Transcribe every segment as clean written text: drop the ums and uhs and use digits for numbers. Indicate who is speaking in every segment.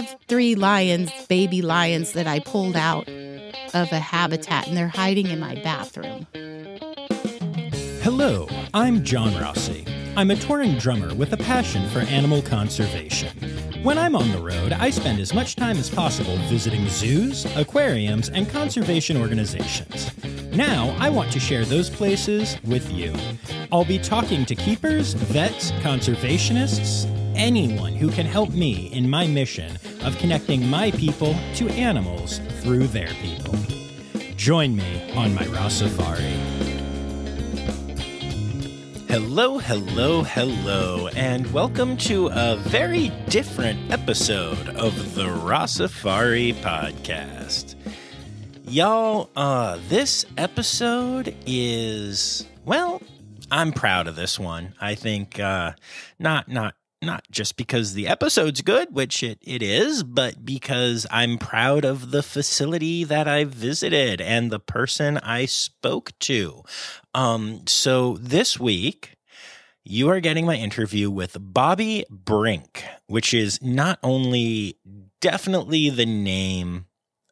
Speaker 1: have 3 lions, baby lions, that I pulled out of a habitat, and they're hiding in my bathroom.
Speaker 2: Hello, I'm John Rossi. I'm a touring drummer with a passion for animal conservation. When I'm on the road, I spend as much time as possible visiting zoos, aquariums, and conservation organizations. Now, I want to share those places with you. I'll be talking to keepers, vets, conservationists, anyone who can help me in my mission of connecting my people to animals through their people. Join me on my Rossifari. Hello, hello, hello, and welcome to a very different episode of the Rossifari podcast. Y'all, this episode is, well, I'm proud of this one. I think, not just because the episode's good, which it is, but because I'm proud of the facility that I visited and the person I spoke to. So this week, you are getting my interview with Bobbi Brink, which is not only definitely the name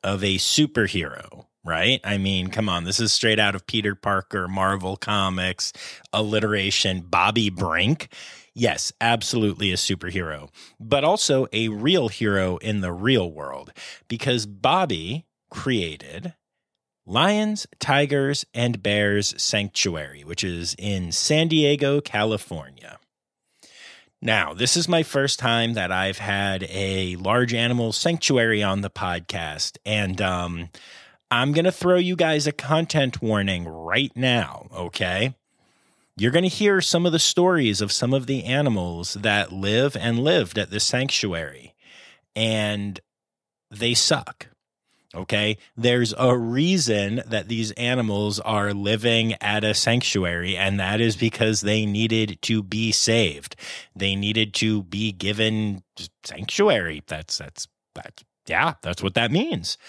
Speaker 2: of a superhero, right? I mean, come on, this is straight out of Peter Parker, Marvel Comics, alliteration, Bobbi Brink. Yes, absolutely a superhero, but also a real hero in the real world, because Bobbi created Lions, Tigers, and Bears Sanctuary, which is in San Diego, California. Now, this is my first time that I've had a large animal sanctuary on the podcast, and I'm going to throw you guys a content warning right now, okay? You're going to hear some of the stories of some of the animals that live and lived at this sanctuary, and they suck. Okay, there's a reason that these animals are living at a sanctuary, and that is because they needed to be saved. They needed to be given sanctuary. That's what that means.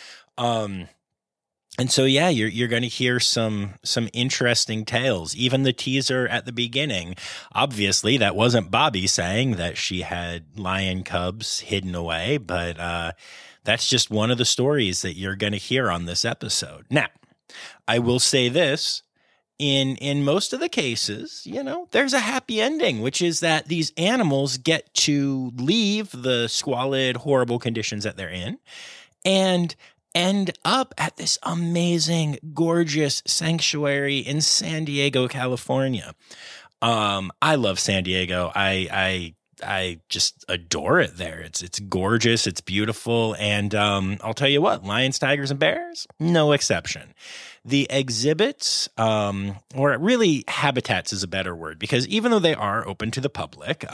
Speaker 2: And so, yeah, you're going to hear some interesting tales. Even the teaser at the beginning, obviously, that wasn't Bobbi saying that she had lion cubs hidden away, but that's just one of the stories that you're going to hear on this episode. Now, I will say this. In most of the cases, there's a happy ending, which is that these animals get to leave the squalid, horrible conditions that they're in and end up at this amazing, gorgeous sanctuary in San Diego, California. I love San Diego. I just adore it there. It's gorgeous. It's beautiful. And I'll tell you what, lions, tigers, and bears, no exception. The exhibits, or really habitats is a better word, because even though they are open to the public,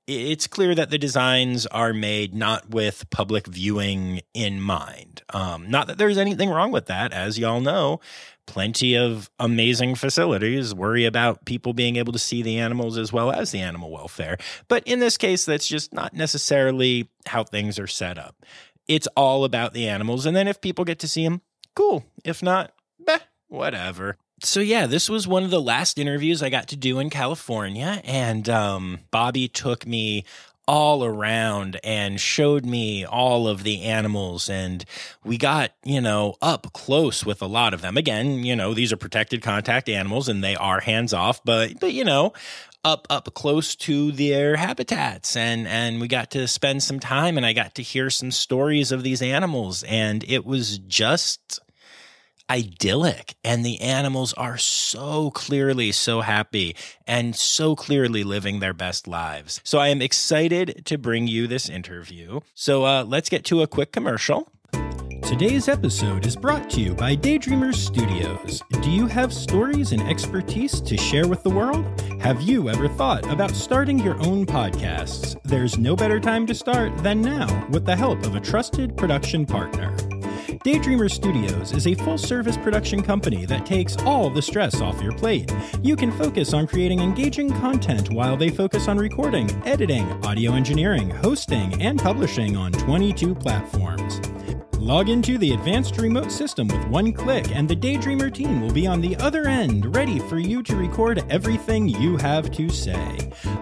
Speaker 2: it's clear that the designs are made not with public viewing in mind. Not that there's anything wrong with that. As y'all know, plenty of amazing facilities worry about people being able to see the animals as well as the animal welfare. But in this case, that's just not necessarily how things are set up. It's all about the animals. And then if people get to see them, cool. If not, whatever. So yeah, this was one of the last interviews I got to do in California, and Bobbi took me all around and showed me all of the animals, and we got, up close with a lot of them. Again, these are protected contact animals and they are hands off, but up close to their habitats, and we got to spend some time, and I got to hear some stories of these animals, and it was just idyllic, and the animals are so clearly so happy and so clearly living their best lives. So I am excited to bring you this interview. So let's get to a quick commercial. Today's episode is brought to you by Daydreamers Studios. Do you have stories and expertise to share with the world? Have you ever thought about starting your own podcasts? There's no better time to start than now with the help of a trusted production partner. Daydreamer Studios is a full-service production company that takes all the stress off your plate. You can focus on creating engaging content while they focus on recording, editing, audio engineering, hosting, and publishing on 22 platforms.
Speaker 3: Log into the advanced remote system with one click, and the Daydreamer team will be on the other end, ready for you to record everything you have to say.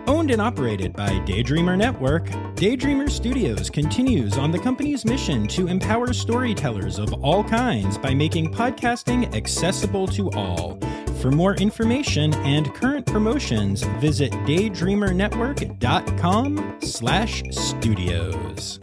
Speaker 3: Owned and operated by Daydreamer Network, Daydreamer Studios continues on the company's mission to empower storytellers of all kinds by making podcasting accessible to all. For more information and current promotions, visit daydreamernetwork.com/studios.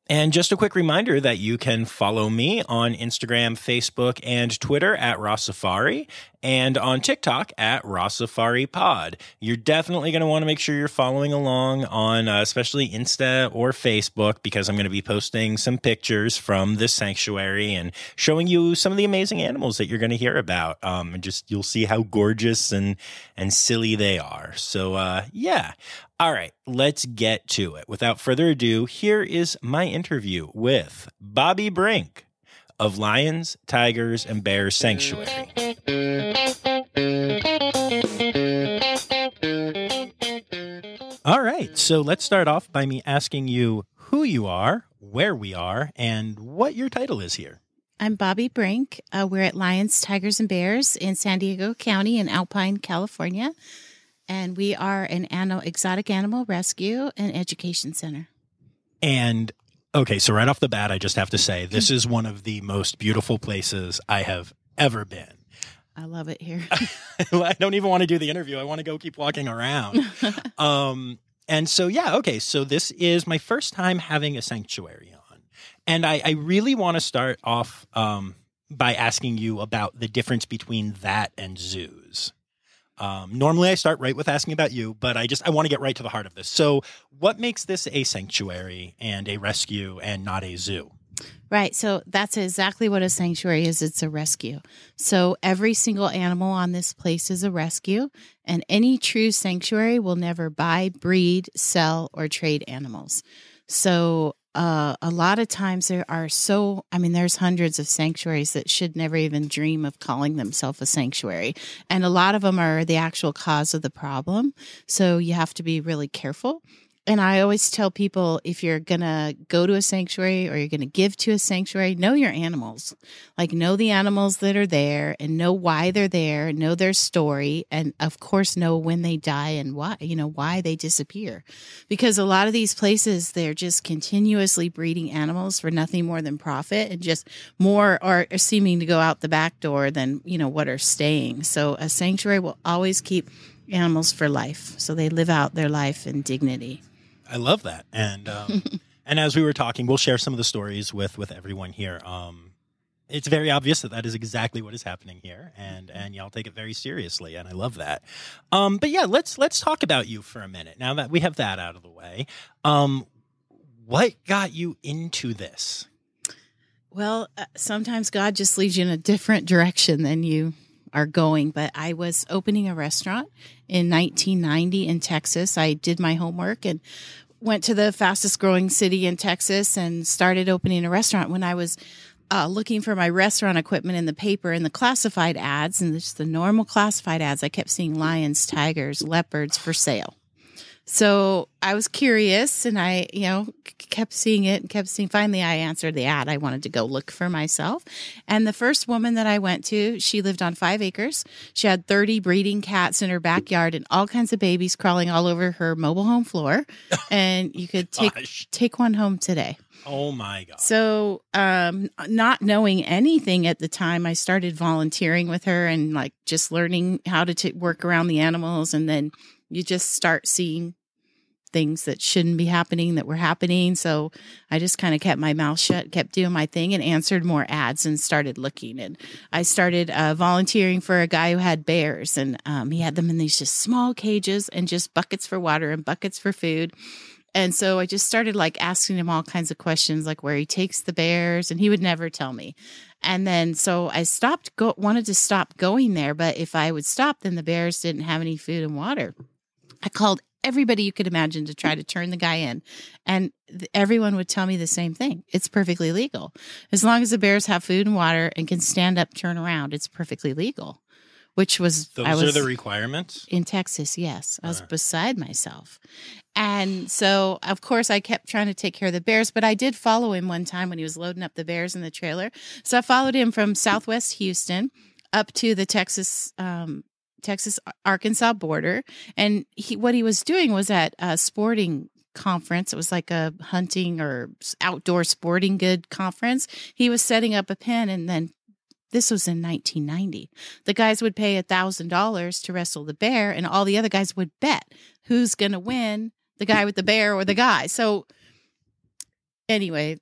Speaker 2: And just a quick reminder that you can follow me on Instagram, Facebook, and Twitter at Rossifari, and on TikTok at Rossifari Pod. You're definitely going to want to make sure you're following along on especially Insta or Facebook, because I'm going to be posting some pictures from this sanctuary and showing you some of the amazing animals that you're going to hear about. And just you'll see how gorgeous and silly they are. So, yeah. All right, let's get to it. Without further ado, here is my interview with Bobbi Brink of Lions, Tigers, and Bears Sanctuary. All right, so let's start off by me asking you who you are, where we are, and what your title is here.
Speaker 1: I'm Bobbi Brink. We're at Lions, Tigers, and Bears in San Diego County in Alpine, California. And we are an exotic animal rescue and education center. And,
Speaker 2: okay, so right off the bat, I just have to say, this is one of the most beautiful places I have ever been.
Speaker 1: I love it here.
Speaker 2: I don't even want to do the interview. I want to go keep walking around. And so, yeah, okay, so this is my first time having a sanctuary on. And I really want to start off by asking you about the difference between that and zoos. Normally I start right with asking about you, but I want to get right to the heart of this. So what makes this a sanctuary and a rescue and not a zoo?
Speaker 1: Right. So that's exactly what a sanctuary is. It's a rescue. So every single animal on this place is a rescue, and any true sanctuary will never buy, breed, sell, or trade animals. So a lot of times there's hundreds of sanctuaries that should never even dream of calling themselves a sanctuary. And a lot of them are the actual cause of the problem. So you have to be really careful. And I always tell people, if you're going to go to a sanctuary or you're going to give to a sanctuary, know your animals. Like, know the animals that are there and know why they're there and know their story. And of course, know when they die and why they disappear. Because a lot of these places, they're just continuously breeding animals for nothing more than profit, and just more are seeming to go out the back door than, what are staying. So a sanctuary will always keep animals for life. So they live out their life in dignity.
Speaker 2: I love that. And and as we were talking, we'll share some of the stories with everyone here. It's very obvious that is exactly what is happening here, and y'all take it very seriously, and I love that. But yeah, let's talk about you for a minute. Now that we have that out of the way, what got you into this?
Speaker 1: Well, sometimes God just leads you in a different direction than you are going. But I was opening a restaurant in 1990 in Texas. I did my homework and went to the fastest growing city in Texas and started opening a restaurant. When I was looking for my restaurant equipment in the paper and the classified ads and just the normal classified ads, I kept seeing lions, tigers, leopards for sale. So I was curious, and I, kept seeing it and kept seeing. Finally, I answered the ad. I wanted to go look for myself. And the first woman that I went to, she lived on 5 acres. She had 30 breeding cats in her backyard and all kinds of babies crawling all over her mobile home floor. And you could take one home today.
Speaker 2: Oh, my God.
Speaker 1: So not knowing anything at the time, I started volunteering with her and just learning how to work around the animals. And then you just start seeing things that shouldn't be happening that were happening. So I just kind of kept my mouth shut, kept doing my thing, and answered more ads and started looking. And I started volunteering for a guy who had bears, and he had them in these just small cages and just buckets for water and buckets for food. And so I just started asking him all kinds of questions, like where he takes the bears, and he would never tell me. And then so I wanted to stop going there, but if I would stop, then the bears didn't have any food and water. I called everybody you could imagine to try to turn the guy in. And everyone would tell me the same thing. It's perfectly legal. As long as the bears have food and water and can stand up, turn around, it's perfectly legal. which was
Speaker 2: Those are the requirements?
Speaker 1: In Texas, yes. I was beside myself. And so, of course, I kept trying to take care of the bears, but I did follow him one time when he was loading up the bears in the trailer. So I followed him from Southwest Houston up to the Texas-Arkansas border. And what he was doing was at a sporting conference. It was like a hunting or outdoor sporting good conference. He was setting up a pen, and then this was in 1990. The guys would pay $1,000 to wrestle the bear, and all the other guys would bet who's going to win, the guy with the bear or the guy. So anyway,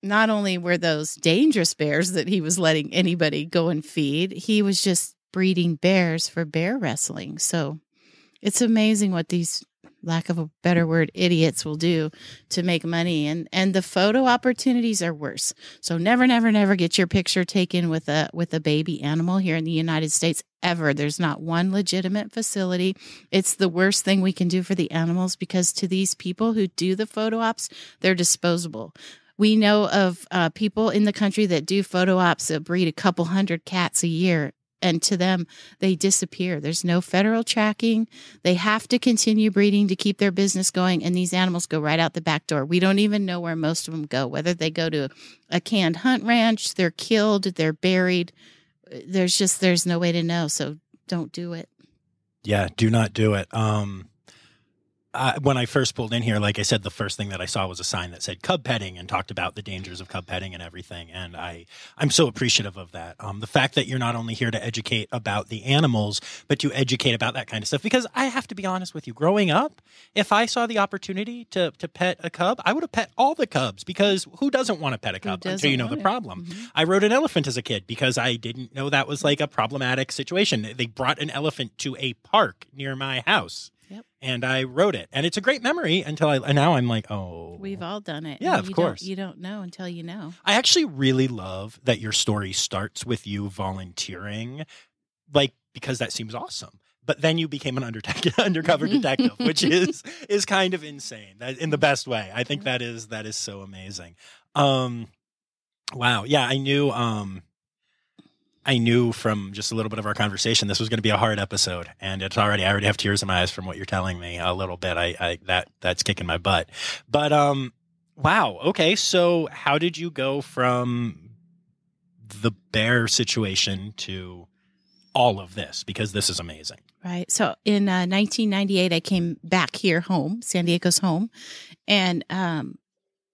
Speaker 1: not only were those dangerous bears that he was letting anybody go and feed, he was just breeding bears for bear wrestling. So it's amazing what these, lack of a better word, idiots will do to make money. And the photo opportunities are worse. So never, never, never get your picture taken with a baby animal here in the United States ever. There's not one legitimate facility. It's the worst thing we can do for the animals, because to these people who do the photo ops, they're disposable. We know of people in the country that do photo ops that breed a couple hundred cats a year. And to them, they disappear. There's no federal tracking. They have to continue breeding to keep their business going. And these animals go right out the back door. We don't even know where most of them go, whether they go to a canned hunt ranch, they're killed, they're buried. There's no way to know. So don't do it.
Speaker 2: Yeah, do not do it. When I first pulled in here, like I said, the first thing that I saw was a sign that said cub petting and talked about the dangers of cub petting and everything. And I'm so appreciative of that. The fact that you're not only here to educate about the animals, but to educate about that kind of stuff. Because I have to be honest with you, growing up, if I saw the opportunity to pet a cub, I would have pet all the cubs, because who doesn't want to pet a cub until you know the problem? Mm-hmm. I rode an elephant as a kid because I didn't know that was like a problematic situation. They brought an elephant to a park near my house. Yep. And I wrote it, and it's a great memory and now I'm like, oh,
Speaker 1: we've all done it.
Speaker 2: Yeah, of course.
Speaker 1: You don't know until you know.
Speaker 2: I actually really love that your story starts with you volunteering, like, because that seems awesome. But then you became an undercover detective, which is kind of insane. That, in the best way. I think that is so amazing. Wow. Yeah, I knew from just a little bit of our conversation this was going to be a hard episode, and I already have tears in my eyes from what you're telling me a little bit. That's kicking my butt. But wow, okay. So how did you go from the bear situation to all of this? Because this is amazing.
Speaker 1: Right. So in 1998, I came back here home, San Diego's home, and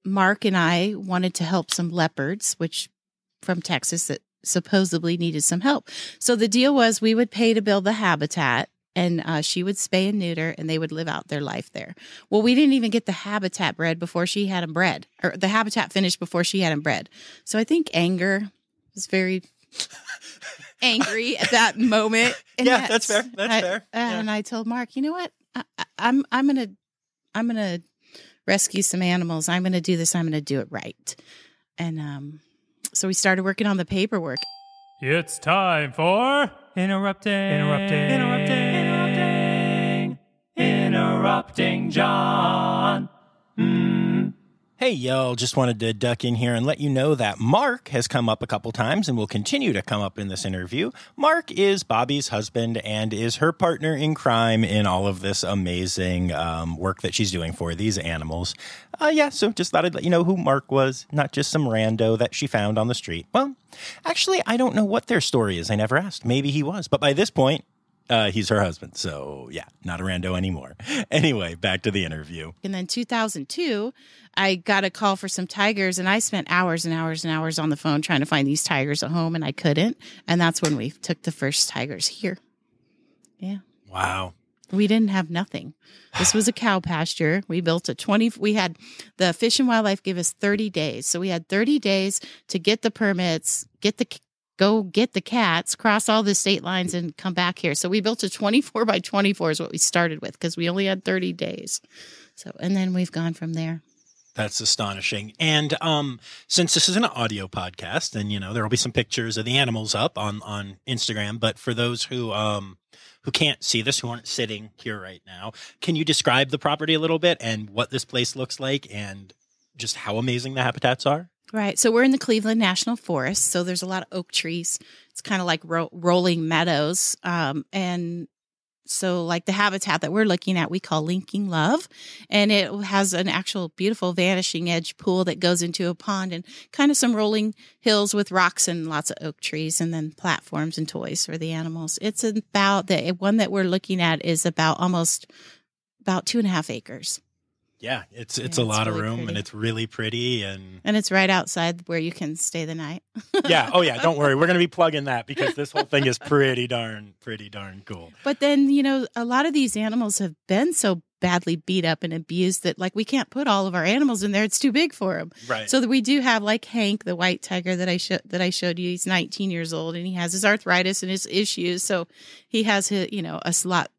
Speaker 1: Mark and I wanted to help some leopards, which from Texas that supposedly needed some help. So the deal was we would pay to build the habitat, and she would spay and neuter, and they would live out their life there. Well, we didn't even get the habitat bred before she had them bred, or the habitat finished before she had them bred. So I think anger was very angry at that moment. And
Speaker 2: yeah, that's fair. That's fair.
Speaker 1: And I told Mark, you know what? I'm gonna rescue some animals. I'm gonna do this. I'm gonna do it right. And so we started working on the paperwork.
Speaker 4: It's time for interrupting John.
Speaker 2: Hey, y'all, just wanted to duck in here and let you know that Mark has come up a couple times and will continue to come up in this interview. Mark is Bobbi's husband and is her partner in crime in all of this amazing work that she's doing for these animals. So just thought I'd let you know who Mark was, not just some rando that she found on the street. Well, actually, I don't know what their story is. I never asked. Maybe he was. But by this point, he's her husband. So, yeah, not a rando anymore. Anyway, back to the interview.
Speaker 1: And then 2002, I got a call for some tigers, and I spent hours and hours and hours on the phone trying to find these tigers at home, and I couldn't. And that's when we took the first tigers here. Yeah.
Speaker 2: Wow.
Speaker 1: We didn't have nothing. This was a cow pasture. We built we had the Fish and Wildlife give us 30 days. So we had 30 days to get the permits, go get the cats, cross all the state lines, and come back here. So we built a 24 by 24 is what we started with, because we only had 30 days. So, and then we've gone from there.
Speaker 2: That's astonishing. And since this is an audio podcast, then, there will be some pictures of the animals up on Instagram. But for those who can't see this, who aren't sitting here right now, can you describe the property a little bit and what this place looks like and just how amazing the habitats are?
Speaker 1: Right. So we're in the Cleveland National Forest. So there's a lot of oak trees. It's kind of like rolling meadows. And so like the habitat that we're looking at, we call Linking Love. And it has an actual beautiful vanishing edge pool that goes into a pond and kind of some rolling hills with rocks and lots of oak trees and then platforms and toys for the animals. It's about the one that we're looking at is about 2.5 acres.
Speaker 2: Yeah, it's a lot of room,
Speaker 1: pretty.
Speaker 2: and it's really pretty, and
Speaker 1: it's right outside where you can stay the night.
Speaker 2: yeah. Oh yeah, don't worry, we're going to be plugging that because this whole thing is pretty darn cool.
Speaker 1: But then, a lot of these animals have been so badly beat up and abused that like we can't put all of our animals in there. It's too big for them.
Speaker 2: Right.
Speaker 1: So that we do have like Hank, the white tiger that I showed you. He's 19 years old and he has his arthritis and his issues. So he has a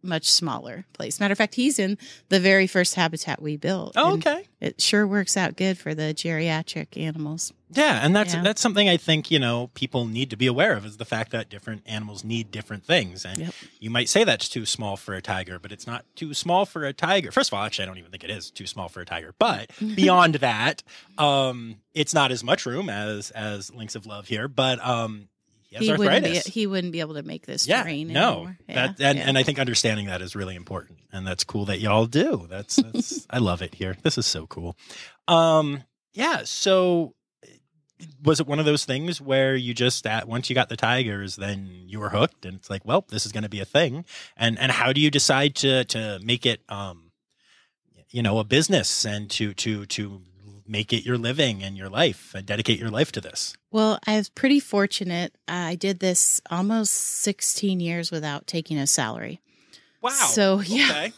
Speaker 1: much smaller place. Matter of fact, he's in the very first habitat we built.
Speaker 2: Oh, okay.
Speaker 1: It sure works out good for the geriatric animals.
Speaker 2: Yeah, and that's something I think, people need to be aware of is the fact that different animals need different things. And you might say that's too small for a tiger, but it's not too small for a tiger. First of all, actually, I don't even think it is too small for a tiger. But beyond that, it's not as much room as Links of Love here. But he has arthritis.
Speaker 1: He wouldn't be able to make this terrain anymore.
Speaker 2: And I think understanding that is really important. And that's cool that y'all do. That's I love it here. This is so cool. So was it one of those things where you just once you got the tigers, then you were hooked and it's like, well, this is going to be a thing. And how do you decide to make it, a business and to make it your living and your life and dedicate your life to this?
Speaker 1: Well, I was pretty fortunate. I did this almost 16 years without taking a salary.
Speaker 2: Wow.
Speaker 1: So yeah.
Speaker 2: Okay.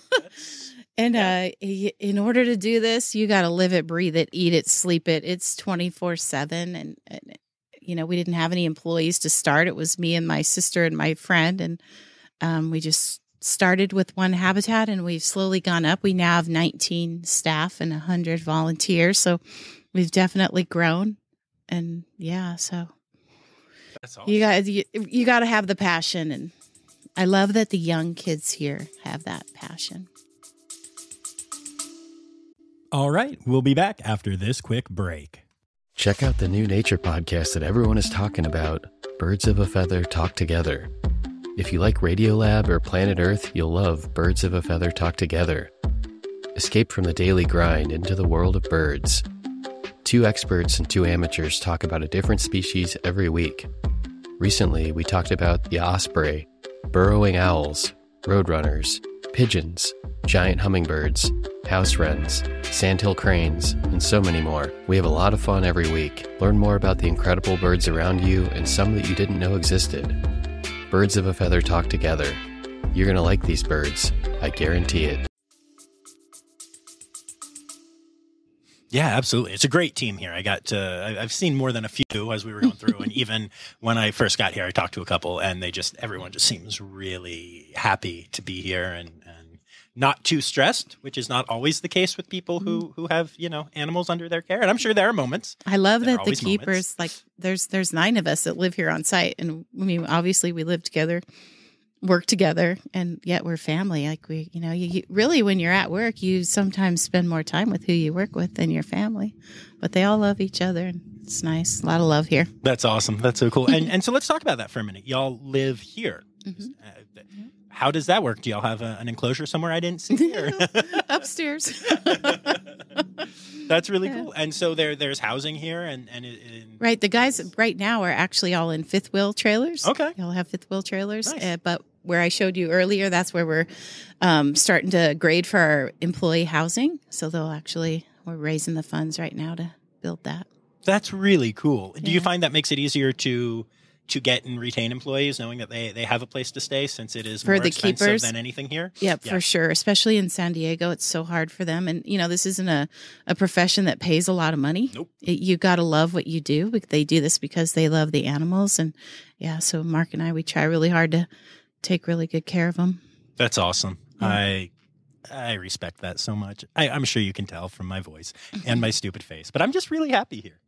Speaker 1: And in order to do this, you got to live it, breathe it, eat it, sleep it. It's 24/7. And, we didn't have any employees to start. It was me and my sister and my friend. And we just started with one habitat and we've slowly gone up. We now have 19 staff and 100 volunteers. So we've definitely grown. And so
Speaker 2: that's awesome.
Speaker 1: You got to have the passion. And I love that the young kids here have that passion.
Speaker 3: All right, we'll be back after this quick break.
Speaker 5: Check out the new nature podcast that everyone is talking about, Birds of a Feather Talk Together. If you like Radiolab or Planet Earth, you'll love Birds of a Feather Talk Together. Escape from the daily grind into the world of birds. 2 experts and 2 amateurs talk about a different species every week. Recently, we talked about the osprey, burrowing owls, roadrunners, pigeons, giant hummingbirds, house wrens, sandhill cranes, and so many more. We have a lot of fun every week. Learn more about the incredible birds around you and some that you didn't know existed. Birds of a Feather Talk Together. You're going to like these birds. I guarantee it.
Speaker 2: Yeah, absolutely. It's a great team here. I've seen more than a few as we were going through. And even when I first got here, I talked to a couple and everyone just seems really happy to be here and not too stressed, which is not always the case with people who have, animals under their care. And I'm sure there are moments.
Speaker 1: I love that the keepers, there's 9 of us that live here on site. And obviously we live together, work together, and yet we're family. Like you really, when you're at work, you sometimes spend more time with who you work with than your family, but they all love each other. And it's nice. A lot of love here.
Speaker 2: That's awesome. That's so cool. And so let's talk about that for a minute. Y'all live here. Mm-hmm. How does that work? Do y'all have an enclosure somewhere I didn't see?
Speaker 1: Upstairs.
Speaker 2: That's really cool. And so there's housing here and
Speaker 1: right. The guys right now are actually all in fifth wheel trailers.
Speaker 2: Okay.
Speaker 1: Y'all have fifth wheel trailers.
Speaker 2: Nice.
Speaker 1: But where I showed you earlier, that's where we're starting to grade for our employee housing. So we're raising the funds right now to build that.
Speaker 2: That's really cool. Yeah. Do you find that makes it easier to get and retain employees, knowing that they have a place to stay since it is
Speaker 1: for
Speaker 2: more
Speaker 1: the
Speaker 2: expensive
Speaker 1: keepers
Speaker 2: than anything here?
Speaker 1: Yep, yeah, for sure. Especially in San Diego, it's so hard for them. And, this isn't a profession that pays a lot of money.
Speaker 2: Nope.
Speaker 1: You got to love what you do. They do this because they love the animals. And, so Mark and I, we try really hard to take really good care of them.
Speaker 2: That's awesome.
Speaker 1: Yeah.
Speaker 2: I respect that so much. I'm sure you can tell from my voice and my stupid face, but I'm just really happy here.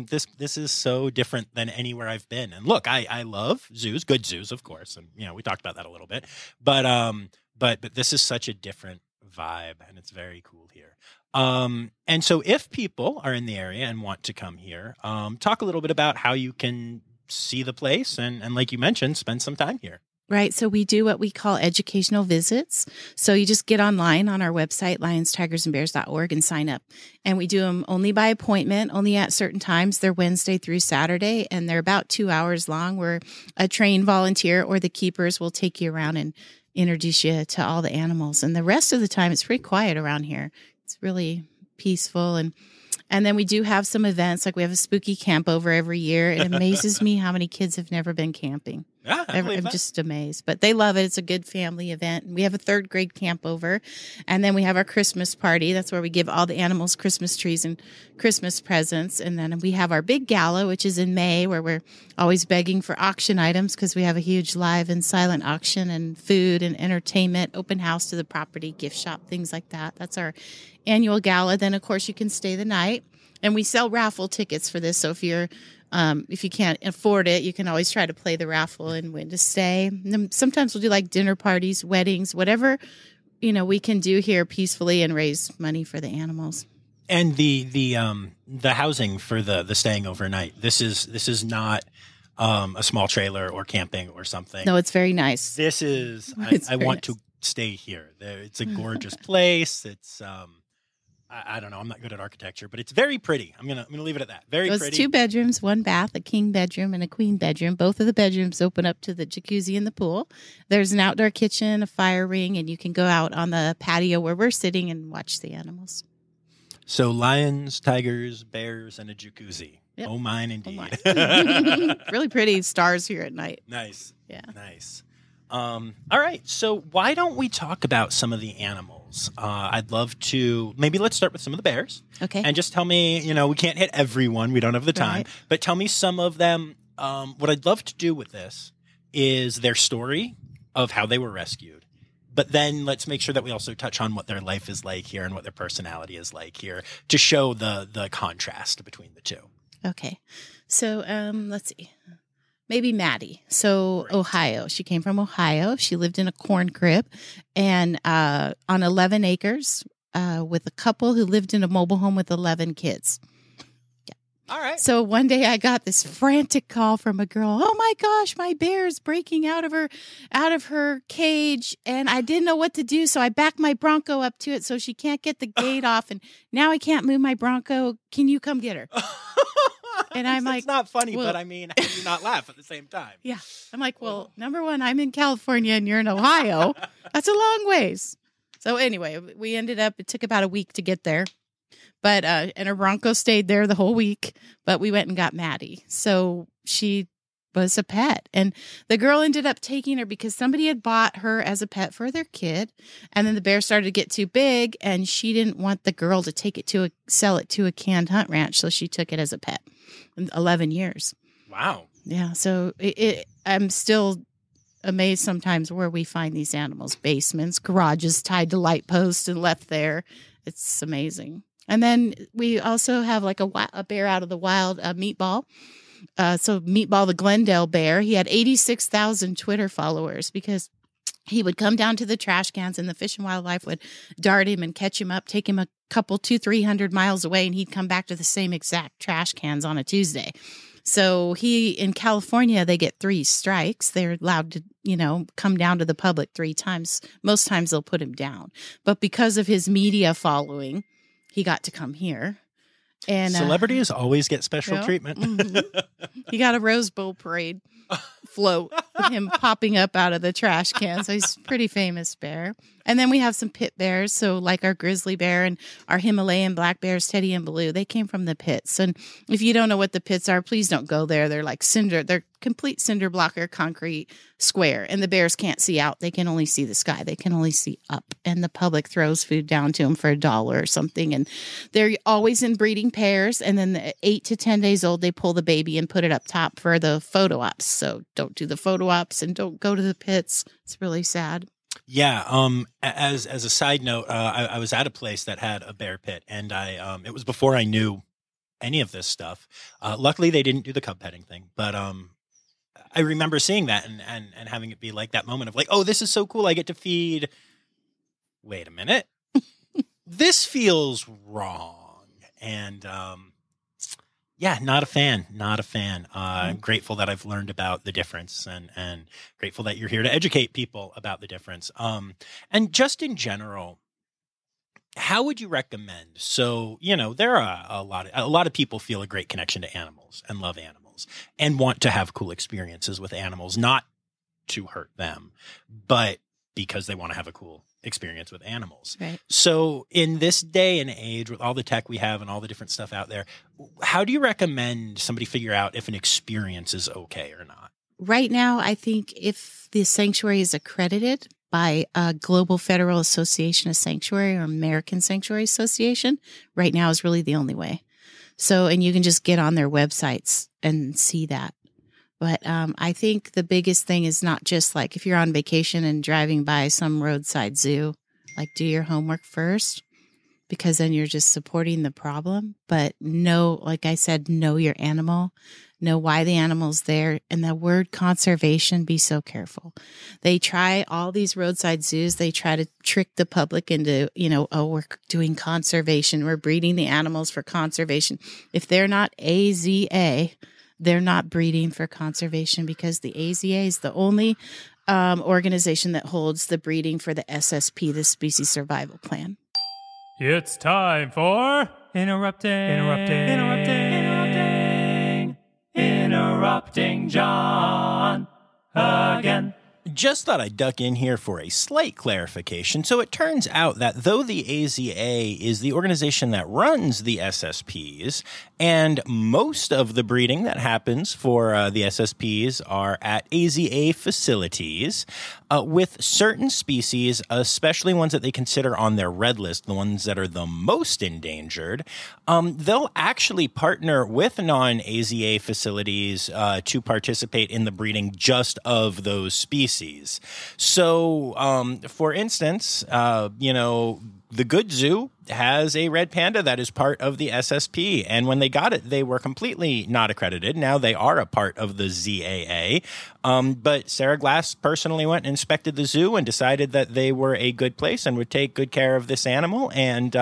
Speaker 2: This is so different than anywhere I've been. And look, I love zoos, good zoos, of course. And, we talked about that a little bit, but this is such a different vibe, and it's very cool here. And so if people are in the area and want to come here, talk a little bit about how you can see the place and like you mentioned, spend some time here.
Speaker 1: Right. So we do what we call educational visits. So you just get online on our website, lionstigersandbears.org, and sign up. And we do them only by appointment, only at certain times. They're Wednesday through Saturday, and they're about 2 hours long, where a trained volunteer or the keepers will take you around and introduce you to all the animals. And the rest of the time, it's pretty quiet around here. It's really peaceful. And then we do have some events, like we have a spooky camp over every year. It amazes me how many kids have never been camping.
Speaker 2: Yeah,
Speaker 1: I'm just amazed, but they love it. It's a good family event. We have a 3rd grade camp over, and then we have our Christmas party. That's where we give all the animals Christmas trees and Christmas presents. And then we have our big gala, which is in May, where we're always begging for auction items because we have a huge live and silent auction and food and entertainment, open house to the property, gift shop, things like that. That's our annual gala. Then, of course, you can stay the night, and we sell raffle tickets for this. So if you can't afford it, you can always try to play the raffle and win to stay. And then sometimes we'll do like dinner parties, weddings, whatever, we can do here peacefully and raise money for the animals.
Speaker 2: And the housing for the staying overnight. This is not a small trailer or camping or something.
Speaker 1: No, it's very nice.
Speaker 2: This is I want to stay here. It's a gorgeous place. It's I don't know. I'm not good at architecture, but it's very pretty. I'm gonna leave it at that. Very pretty.
Speaker 1: It's 2 bedrooms, 1 bath, a king bedroom, and a queen bedroom. Both of the bedrooms open up to the jacuzzi and the pool. There's an outdoor kitchen, a fire ring, and you can go out on the patio where we're sitting and watch the animals.
Speaker 2: So lions, tigers, bears, and a jacuzzi.
Speaker 1: Yep.
Speaker 2: Oh, mine indeed.
Speaker 1: Oh, mine. Really pretty stars here at night.
Speaker 2: Nice.
Speaker 1: Yeah.
Speaker 2: Nice. All right. So why don't we talk about some of the animals? I'd love to, maybe let's start with some of the bears.
Speaker 1: Okay.
Speaker 2: And just tell me, we can't hit everyone. We don't have the time.
Speaker 1: Right.
Speaker 2: But tell me some of them. What I'd love to do with this is their story of how they were rescued. But then let's make sure that we also touch on what their life is like here and what their personality is like here to show the contrast between the two.
Speaker 1: Okay. So let's see. Maybe Maddie. So right. Ohio. She came from Ohio. She lived in a corn crib and on 11 acres with a couple who lived in a mobile home with 11 kids. Yeah.
Speaker 2: All right.
Speaker 1: So one day I got this frantic call from a girl. Oh my gosh, my bear's breaking out of her cage, and I didn't know what to do. So I backed my Bronco up to it so she can't get the gate off, and now I can't move my Bronco. Can you come get her? And I'm like,
Speaker 2: it's not funny, but I mean, how do you not laugh at the same time?
Speaker 1: Yeah. I'm like, well, number one, I'm in California and you're in Ohio. That's a long ways. So anyway, we ended up, it took about a week to get there. But, and her Bronco stayed there the whole week, but we went and got Maddie. So she was a pet. And the girl ended up taking her because somebody had bought her as a pet for their kid. And then the bear started to get too big and she didn't want the girl to take it sell it to a canned hunt ranch. So she took it as a pet. 11 years.
Speaker 2: Wow.
Speaker 1: Yeah. So I'm still amazed sometimes where we find these animals, basements, garages tied to light posts and left there. It's amazing. And then we also have like a bear out of the wild, Meatball. So Meatball, the Glendale bear, he had 86,000 Twitter followers because he would come down to the trash cans and the Fish and Wildlife would dart him and catch him up, take him a couple 200-300 miles away, and he'd come back to the same exact trash cans on a Tuesday. So in California, they get 3 strikes. They're allowed to, come down to the public 3 times. Most times they'll put him down. But because of his media following, he got to come here. And
Speaker 2: celebrities always get special treatment.
Speaker 1: Mm-hmm. He got a Rose Bowl parade float, him popping up out of the trash can. So he's a pretty famous bear. And then we have some pit bears. So like our grizzly bear and our Himalayan black bears, Teddy and Baloo, they came from the pits. And if you don't know what the pits are, please don't go there. They're like they're complete cinder blocker concrete square. And the bears can't see out. They can only see the sky. They can only see up. And the public throws food down to them for $1 or something. And they're always in breeding pairs. And then at 8 to 10 days old, they pull the baby and put it up top for the photo ops. So don't do the photo ops and don't go to the pits. It's really sad.
Speaker 2: Yeah. As a side note, I was at a place that had a bear pit, and it was before I knew any of this stuff. Luckily, they didn't do the cub petting thing, but I remember seeing that and having it be like that moment of like, oh, this is so cool. I get to feed. Wait a minute. this feels wrong. And yeah, not a fan. I'm grateful that I've learned about the difference and grateful that you're here to educate people about the difference. And just in general, how would you recommend? So, there are a lot of people feel a great connection to animals and love animals and want to have cool experiences with animals, not to hurt them, but because they want to have a cool experience with animals.
Speaker 1: Right.
Speaker 2: So in this day and age, with all the tech we have and all the different stuff out there, how do you recommend somebody figure out if an experience is okay or not?
Speaker 1: Right now, I think if the sanctuary is accredited by a Global Federal Association of Sanctuary or American Sanctuary Association, right now is really the only way. So, and you can just get on their websites and see that. But I think the biggest thing is not just like if you're on vacation and driving by some roadside zoo, like do your homework first, because then you're just supporting the problem. But like I said, know your animal, know why the animal's there. And the word conservation, be so careful. They try all these roadside zoos. They try to trick the public into, we're doing conservation. We're breeding the animals for conservation. If they're not AZA, they're not breeding for conservation, because the AZA is the only organization that holds the breeding for the SSP, the Species Survival Plan.
Speaker 4: It's time for interrupting John again.
Speaker 2: Just thought I'd duck in here for a slight clarification. So it turns out that though the AZA is the organization that runs the SSPs, and most of the breeding that happens for the SSPs are at AZA facilities, with certain species, especially ones that they consider on their red list, the ones that are the most endangered, they'll actually partner with non-AZA facilities to participate in the breeding just of those species. So, for instance, the Good Zoo has a red panda that is part of the SSP. And when they got it, they were completely not accredited. Now they are a part of the ZAA. But Sarah Glass personally went and inspected the zoo and decided that they were a good place and would take good care of this animal. And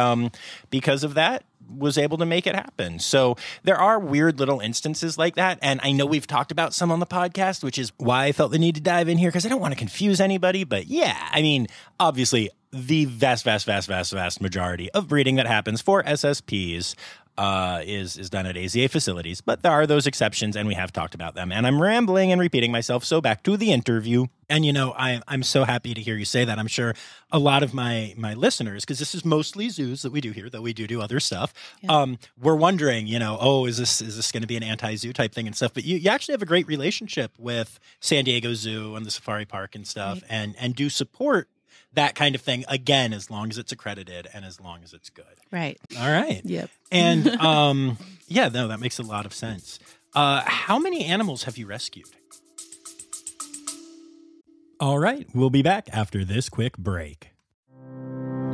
Speaker 2: because of that, was able to make it happen. So there are weird little instances like that. And I know we've talked about some on the podcast, which is why I felt the need to dive in here, because I don't want to confuse anybody. But yeah, I mean, obviously the vast majority of breeding that happens for SSPs is done at AZA facilities. But there are those exceptions, and we have talked about them. And I'm rambling and repeating myself, so back to the interview. And, I'm so happy to hear you say that. I'm sure a lot of my listeners, because this is mostly zoos that we do here, though we do other stuff, we're wondering, is this going to be an anti-zoo type thing and stuff? But you actually have a great relationship with San Diego Zoo and the Safari Park and stuff, right, and do support that kind of thing, again, as long as it's accredited and as long as it's good.
Speaker 1: Right.
Speaker 2: All right.
Speaker 1: Yep.
Speaker 2: And that makes a lot of sense. How many animals have you rescued?
Speaker 3: All right, we'll be back after this quick break.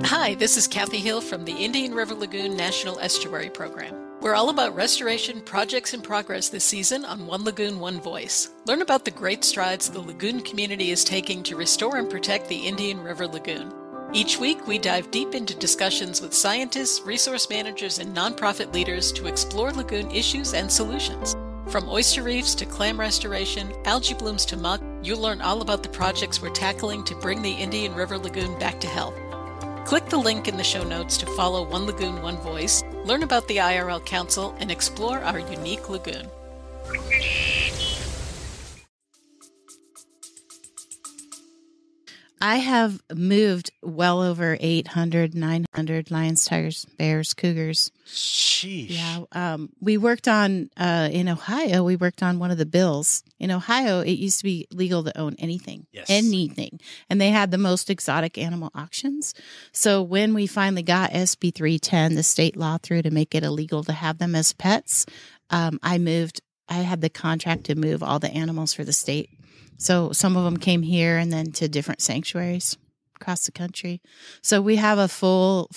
Speaker 6: Hi, this is Kathy Hill from the Indian River Lagoon National Estuary Program. We're all about restoration projects in progress this season on One Lagoon, One Voice. Learn about the great strides the lagoon community is taking to restore and protect the Indian River Lagoon. Each week, we dive deep into discussions with scientists, resource managers, and nonprofit leaders to explore lagoon issues and solutions. From oyster reefs to clam restoration, algae blooms to muck, you'll learn all about the projects we're tackling to bring the Indian River Lagoon back to health. Click the link in the show notes to follow One Lagoon, One Voice, learn about the IRL Council, and explore our unique lagoon.
Speaker 1: I have moved well over 800, 900 lions, tigers, bears, cougars.
Speaker 2: Sheesh.
Speaker 1: Yeah. We worked on, in Ohio, we worked on one of the bills. In Ohio, it used to be legal to own anything.
Speaker 2: Yes.
Speaker 1: Anything. And they had the most exotic animal auctions. So when we finally got SB 310, the state law through to make it illegal to have them as pets, I had the contract to move all the animals for the state. So some of them came here and then to different sanctuaries across the country. So we have a full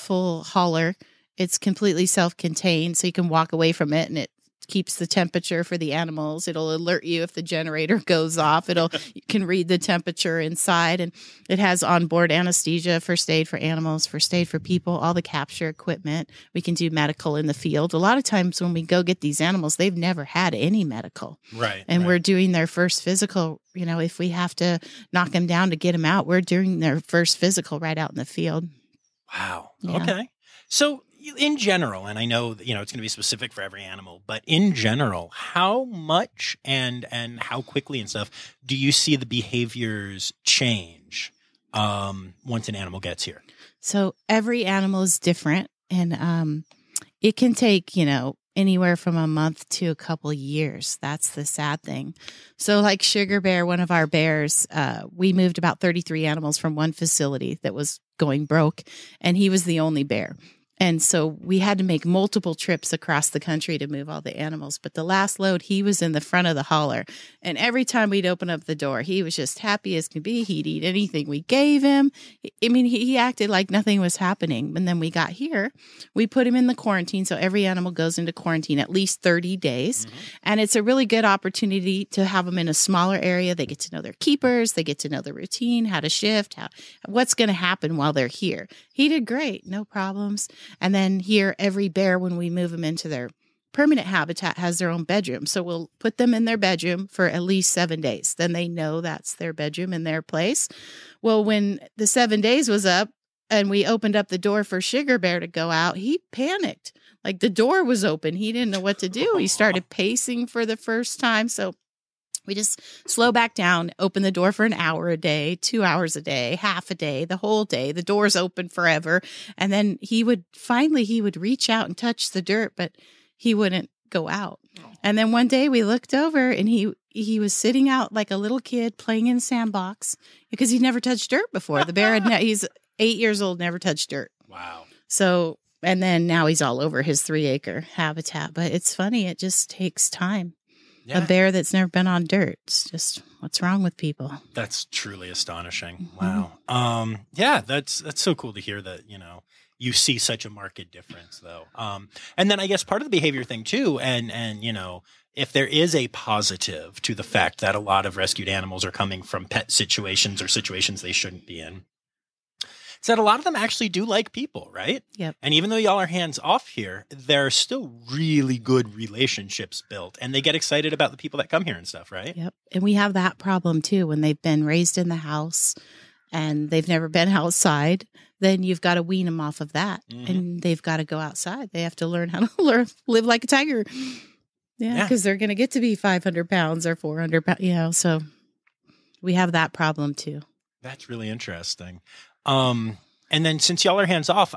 Speaker 1: hauler. It's completely self-contained, so you can walk away from it and it keeps the temperature for the animals. It'll alert you if the generator goes off. You can read the temperature inside, and it has onboard anesthesia, first aid for animals, first aid for people, all the capture equipment. We can do medical in the field. A lot of times when we go get these animals, they've never had any medical.
Speaker 2: Right.
Speaker 1: And we're doing their first physical. You know, if we have to knock them down to get them out, we're doing their first physical right out in the field.
Speaker 2: Wow.
Speaker 1: Yeah.
Speaker 2: Okay. So in general, and I know that, it's going to be specific for every animal, but in general, how much and how quickly and stuff do you see the behaviors change once an animal gets here?
Speaker 1: So every animal is different, and it can take, anywhere from a month to a couple years. That's the sad thing. So like Sugar Bear, one of our bears, we moved about 33 animals from one facility that was going broke, and he was the only bear. And so we had to make multiple trips across the country to move all the animals. But the last load, he was in the front of the hauler. And every time we'd open up the door, he was just happy as could be. He'd eat anything we gave him. I mean, he acted like nothing was happening. And then we got here, we put him in the quarantine. So every animal goes into quarantine at least 30 days. Mm-hmm. And it's a really good opportunity to have them in a smaller area. They get to know their keepers. They get to know the routine, how to shift, what's going to happen while they're here. He did great. No problems. And then here, every bear, when we move them into their permanent habitat, has their own bedroom. So we'll put them in their bedroom for at least 7 days. Then they know that's their bedroom and their place. Well, when the 7 days was up and we opened up the door for Sugar Bear to go out, he panicked. Like the door was open. He didn't know what to do. He started pacing for the first time. So we just slow back down, open the door for an hour a day, 2 hours a day, half a day, the whole day. The door's open forever. And then he would reach out and touch the dirt, but he wouldn't go out. And then one day we looked over and he was sitting out like a little kid playing in sandbox because he'd never touched dirt before. The bear he's 8 years old, never touched dirt.
Speaker 2: Wow.
Speaker 1: So, and then now he's all over his 3-acre habitat. But it's funny. It just takes time. Yeah. A bear that's never been on dirt. It's just, what's wrong with people?
Speaker 2: That's truly astonishing. Mm-hmm. Wow. Yeah, that's so cool to hear that, you see such a marked difference though. And then I guess part of the behavior thing too, and if there is a positive to the fact that a lot of rescued animals are coming from pet situations or situations they shouldn't be in, it's that a lot of them actually do like people, right?
Speaker 1: Yep.
Speaker 2: And even though y'all are hands off here, there are still really good relationships built, and they get excited about the people that come here and stuff, right?
Speaker 1: Yep. And we have that problem too. When they've been raised in the house and they've never been outside, then you've got to wean them off of that. Mm-hmm. And they've got to go outside. They have to learn how to live like a tiger. Yeah, because they're going to get to be 500 pounds or 400 pounds, so we have that problem too.
Speaker 2: That's really interesting. And then since y'all are hands off,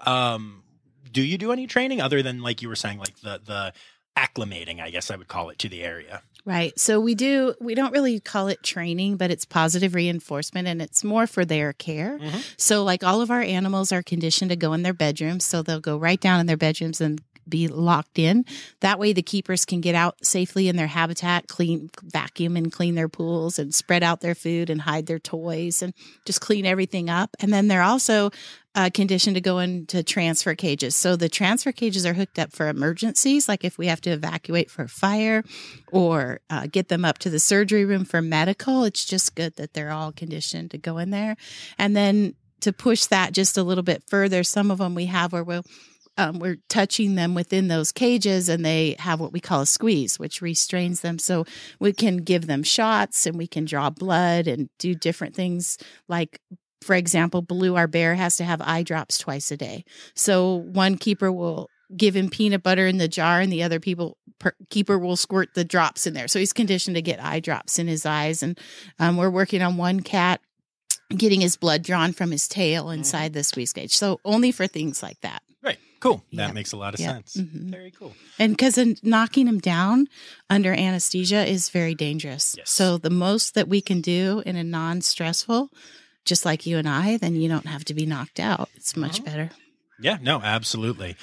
Speaker 2: do you do any training other than, like you were saying, like the acclimating, I guess I would call it, to the area?
Speaker 1: Right. So we don't really call it training, but it's positive reinforcement, and it's more for their care. Mm-hmm. So like all of our animals are conditioned to go in their bedrooms. So they'll go right down in their bedrooms and be locked in. That way the keepers can get out safely in their habitat, vacuum and clean their pools and spread out their food and hide their toys and just clean everything up. And then they're also conditioned to go into transfer cages. So the transfer cages are hooked up for emergencies, like if we have to evacuate for fire or get them up to the surgery room for medical. It's just good that they're all conditioned to go in there. And then to push that just a little bit further, some of them we have where we're touching them within those cages, and they have what we call a squeeze, which restrains them. So we can give them shots and we can draw blood and do different things. Like, for example, Blue, our bear, has to have eye drops twice a day. So one keeper will give him peanut butter in the jar, and the other keeper will squirt the drops in there. So he's conditioned to get eye drops in his eyes. And we're working on one cat getting his blood drawn from his tail inside the squeeze cage. So only for things like that.
Speaker 2: Right. Cool. That makes a lot of sense.
Speaker 1: Mm-hmm.
Speaker 2: Very cool.
Speaker 1: And because knocking him down under anesthesia is very dangerous.
Speaker 2: Yes.
Speaker 1: So the most that we can do in a non-stressful, just like you and I, then you don't have to be knocked out. It's much better.
Speaker 2: Yeah, no, absolutely.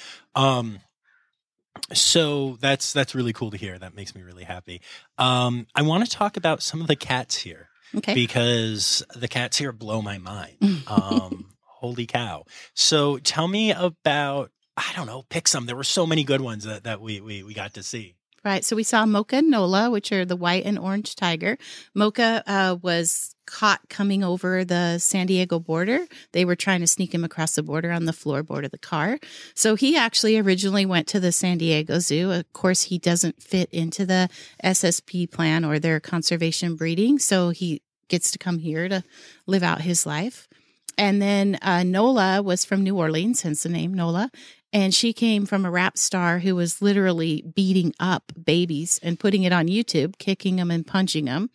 Speaker 2: So that's really cool to hear. That makes me really happy. I want to talk about some of the cats here.
Speaker 1: Okay.
Speaker 2: Because the cats here blow my mind. Holy cow. So tell me about, I don't know, pick some. There were so many good ones that we got to see.
Speaker 1: Right. So we saw Mocha and Nola, which are the white and orange tiger. Mocha was caught coming over the San Diego border. They were trying to sneak him across the border on the floorboard of the car. So he actually originally went to the San Diego Zoo. Of course, he doesn't fit into the SSP plan or their conservation breeding. So he gets to come here to live out his life. And then Nola was from New Orleans, hence the name Nola. And she came from a rap star who was literally beating up babies and putting it on YouTube, kicking them and punching them.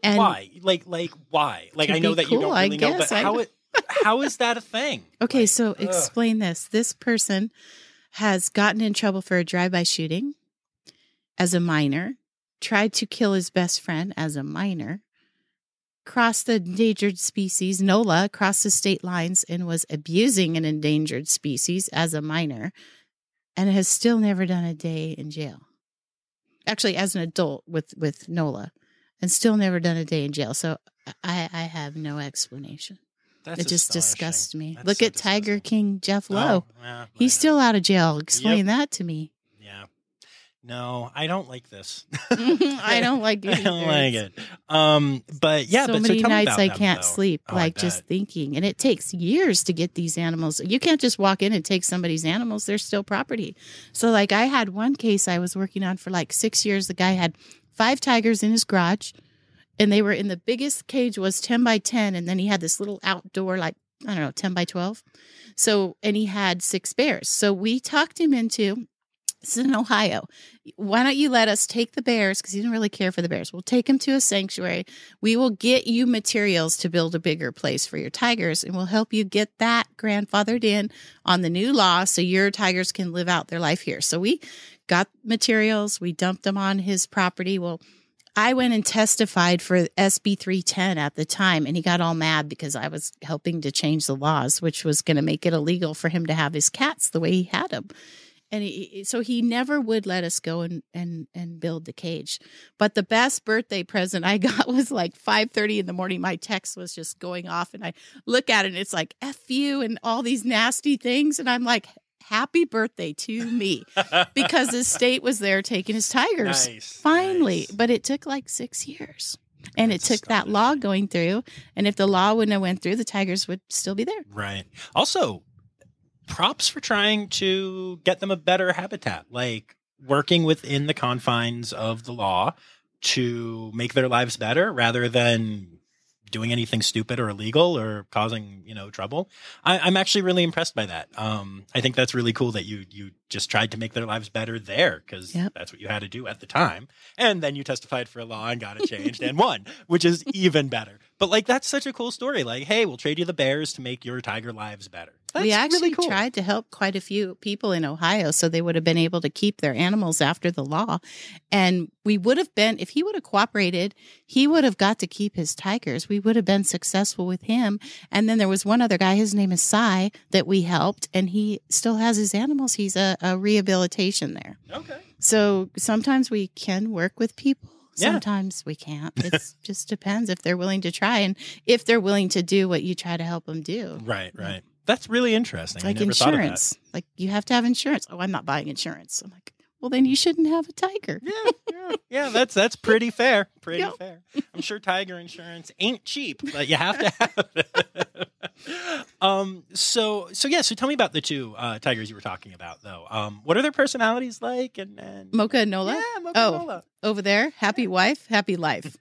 Speaker 1: And
Speaker 2: why? Like why? Like, I know that you don't really know, but how is that a thing?
Speaker 1: Okay, so explain this. This person has gotten in trouble for a drive-by shooting as a minor, tried to kill his best friend as a minor, crossed the endangered species, Nola crossed the state lines and was abusing an endangered species as a minor, and has still never done a day in jail. Actually, as an adult with Nola, and still never done a day in jail. So I have no explanation. It just disgusts me. Look at Tiger King Jeff Lowe. He's still out of jail. Explain that to me.
Speaker 2: Yeah. No, I don't like this.
Speaker 1: I don't like it.
Speaker 2: I don't like it. But yeah,
Speaker 1: so many nights I can't sleep, just thinking. And it takes years to get these animals. You can't just walk in and take somebody's animals. They're still property. So like I had one case I was working on for like 6 years. The guy had 5 tigers in his garage, and they were in the biggest cage was 10 by 10. And then he had this little outdoor, 10 by 12. So, and he had 6 bears. So we talked him into, this is in Ohio. Why don't you let us take the bears? Because he didn't really care for the bears. We'll take him to a sanctuary. We will get you materials to build a bigger place for your tigers, and we'll help you get that grandfathered in on the new law so your tigers can live out their life here. So we got materials. We dumped them on his property. Well, I went and testified for SB 310 at the time, and he got all mad because I was helping to change the laws, which was going to make it illegal for him to have his cats the way he had them. And so he never would let us go and build the cage. But the best birthday present I got was like 5:30 in the morning. My text was just going off, and I look at it, and it's like, F you and all these nasty things. And I'm like, happy birthday to me, because the state was there taking his tigers. Finally. Nice. But it took like 6 years. And it took that law going through. And if the law wouldn't have went through, the tigers would still be there.
Speaker 2: Right. Also, props for trying to get them a better habitat, like working within the confines of the law to make their lives better rather than doing anything stupid or illegal or causing, trouble. I'm actually really impressed by that. I think that's really cool that you just tried to make their lives better there, because that's what you had to do at the time. And then you testified for a law and got it changed and won, which is even better. But that's such a cool story. Like, hey, we'll trade you the bears to make your tiger lives better. That's
Speaker 1: we actually
Speaker 2: really cool.
Speaker 1: tried to help quite a few people in Ohio so they would have been able to keep their animals after the law. And we would have been, if he would have cooperated, he would have got to keep his tigers. We would have been successful with him. And then there was one other guy, his name is Cy, that we helped, and he still has his animals. He's a rehabilitation there.
Speaker 2: Okay.
Speaker 1: So sometimes we can work with people. Sometimes we can't. It just depends if they're willing to try and if they're willing to do what you try to help them do.
Speaker 2: Right. That's really interesting.
Speaker 1: Like insurance. Like you have to have insurance. Oh, I'm not buying insurance. I'm like, well, then you shouldn't have a tiger.
Speaker 2: Yeah. That's pretty fair. Fair. I'm sure tiger insurance ain't cheap, but you have to have it. So tell me about the 2 tigers you were talking about, though. What are their personalities like? And
Speaker 1: Mocha and Nola?
Speaker 2: Yeah, Mocha and Nola.
Speaker 1: Over there, happy wife, happy life.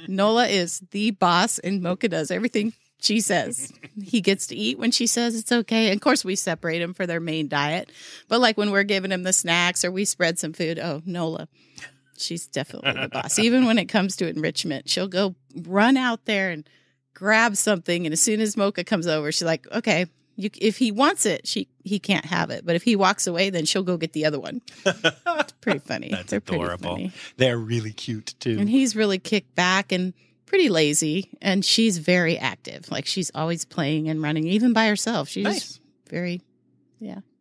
Speaker 1: Nola is the boss, and Mocha does everything she says. He gets to eat when she says it's okay. And of course, we separate them for their main diet. But like when we're giving him the snacks or we spread some food, Nola, she's definitely the boss. Even when it comes to enrichment, she'll go run out there and grab something. And as soon as Mocha comes over, she's like, okay, if he wants it, he can't have it. But if he walks away, then she'll go get the other one. It's pretty funny.
Speaker 2: That's
Speaker 1: They're
Speaker 2: adorable.
Speaker 1: Pretty funny.
Speaker 2: They're really cute, too.
Speaker 1: And he's really kicked back and pretty lazy, and she's very active. Like she's always playing and running, even by herself. She's very,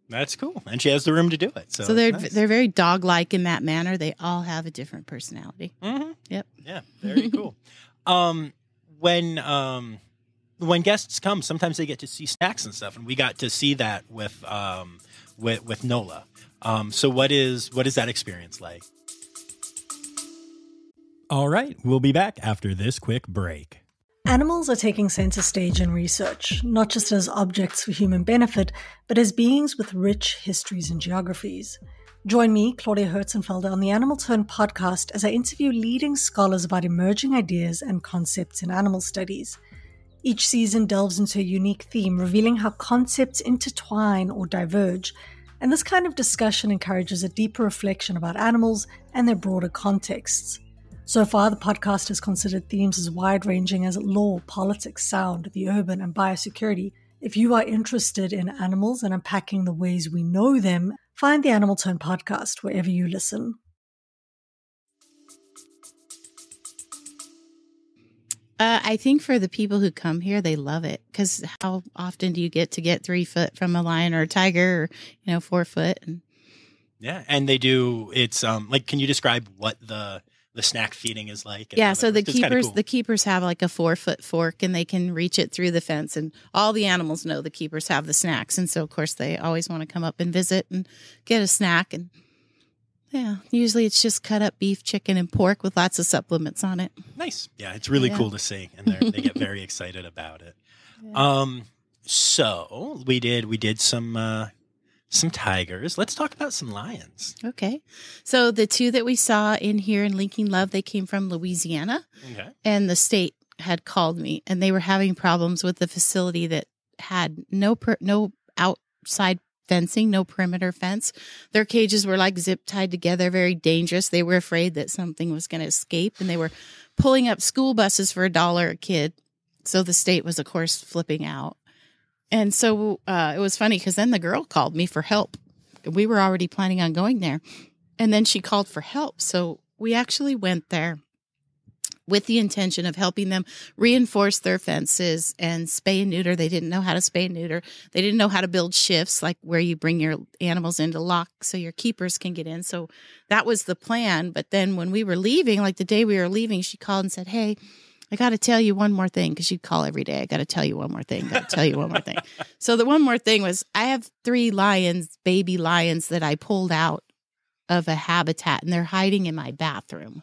Speaker 2: That's cool, and she has the room to do it. So
Speaker 1: they're very dog-like in that manner. They all have a different personality.
Speaker 2: Mm-hmm.
Speaker 1: Yep.
Speaker 2: Yeah, very cool. When guests come, sometimes they get to see snacks and stuff, and we got to see that with Nola. So what is that experience like?
Speaker 3: All right, we'll be back after this quick break.
Speaker 7: Animals are taking center stage in research, not just as objects for human benefit, but as beings with rich histories and geographies. Join me, Claudia Herzenfelder, on the Animal Turn podcast as I interview leading scholars about emerging ideas and concepts in animal studies. Each season delves into a unique theme, revealing how concepts intertwine or diverge, and this kind of discussion encourages a deeper reflection about animals and their broader contexts. So far, the podcast has considered themes as wide-ranging as law, politics, sound, the urban, and biosecurity. If you are interested in animals and unpacking the ways we know them, find the Animal Turn podcast wherever you listen.
Speaker 1: I think for the people who come here, they love it because how often do you get to get 3 foot from a lion or a tiger or, 4 foot?
Speaker 2: Yeah, and they do. It's can you describe what the snack feeding is like?
Speaker 1: Yeah, so the keepers have like a 4-foot fork and they can reach it through the fence, and all the animals know the keepers have the snacks, and so of course they always want to come up and visit and get a snack. And yeah, usually it's just cut up beef, chicken, and pork with lots of supplements on it.
Speaker 2: Nice. Yeah, it's really cool to see, and they get very excited about it.
Speaker 1: Yeah.
Speaker 2: So we did some tigers. Let's talk about some lions.
Speaker 1: Okay. So the 2 that we saw in here in Linking Love, they came from Louisiana.
Speaker 2: Okay.
Speaker 1: And the state had called me, and they were having problems with the facility that had no outside fencing, no perimeter fence. Their cages were like zip tied together, very dangerous. They were afraid that something was going to escape, and they were pulling up school buses for $1 a kid. So the state was, of course, flipping out. And so it was funny because then the girl called me for help. We were already planning on going there. And then she called for help. So we actually went there with the intention of helping them reinforce their fences and spay and neuter. They didn't know how to spay and neuter. They didn't know how to build shifts, like where you bring your animals into lock so your keepers can get in. So that was the plan. But then when we were leaving, like the day we were leaving, she called and said, "Hey, I got to tell you one more thing," because she'd call every day. "I got to tell you one more thing. Got to tell you one more thing." So the one more thing was I have 3 lions, baby lions, that I pulled out of a habitat, and they're hiding in my bathroom.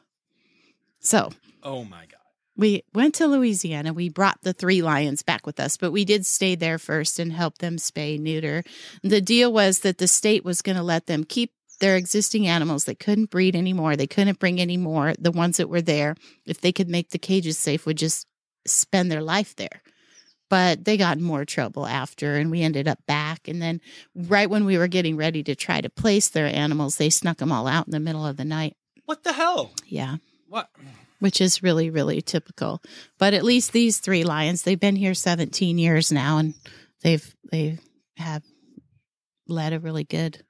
Speaker 1: So,
Speaker 2: oh my God.
Speaker 1: We went to Louisiana. We brought the 3 lions back with us, but we did stay there first and help them spay, neuter. The deal was that the state was going to let them keep their existing animals. They couldn't breed anymore. They couldn't bring any more. The ones that were there, if they could make the cages safe, would just spend their life there. But they got in more trouble after, and we ended up back. And then right when we were getting ready to try to place their animals, they snuck them all out in the middle of the night.
Speaker 2: What the hell?
Speaker 1: Yeah.
Speaker 2: What?
Speaker 1: Which is really, really typical. But at least these 3 lions, they've been here 17 years now, and they have led a really good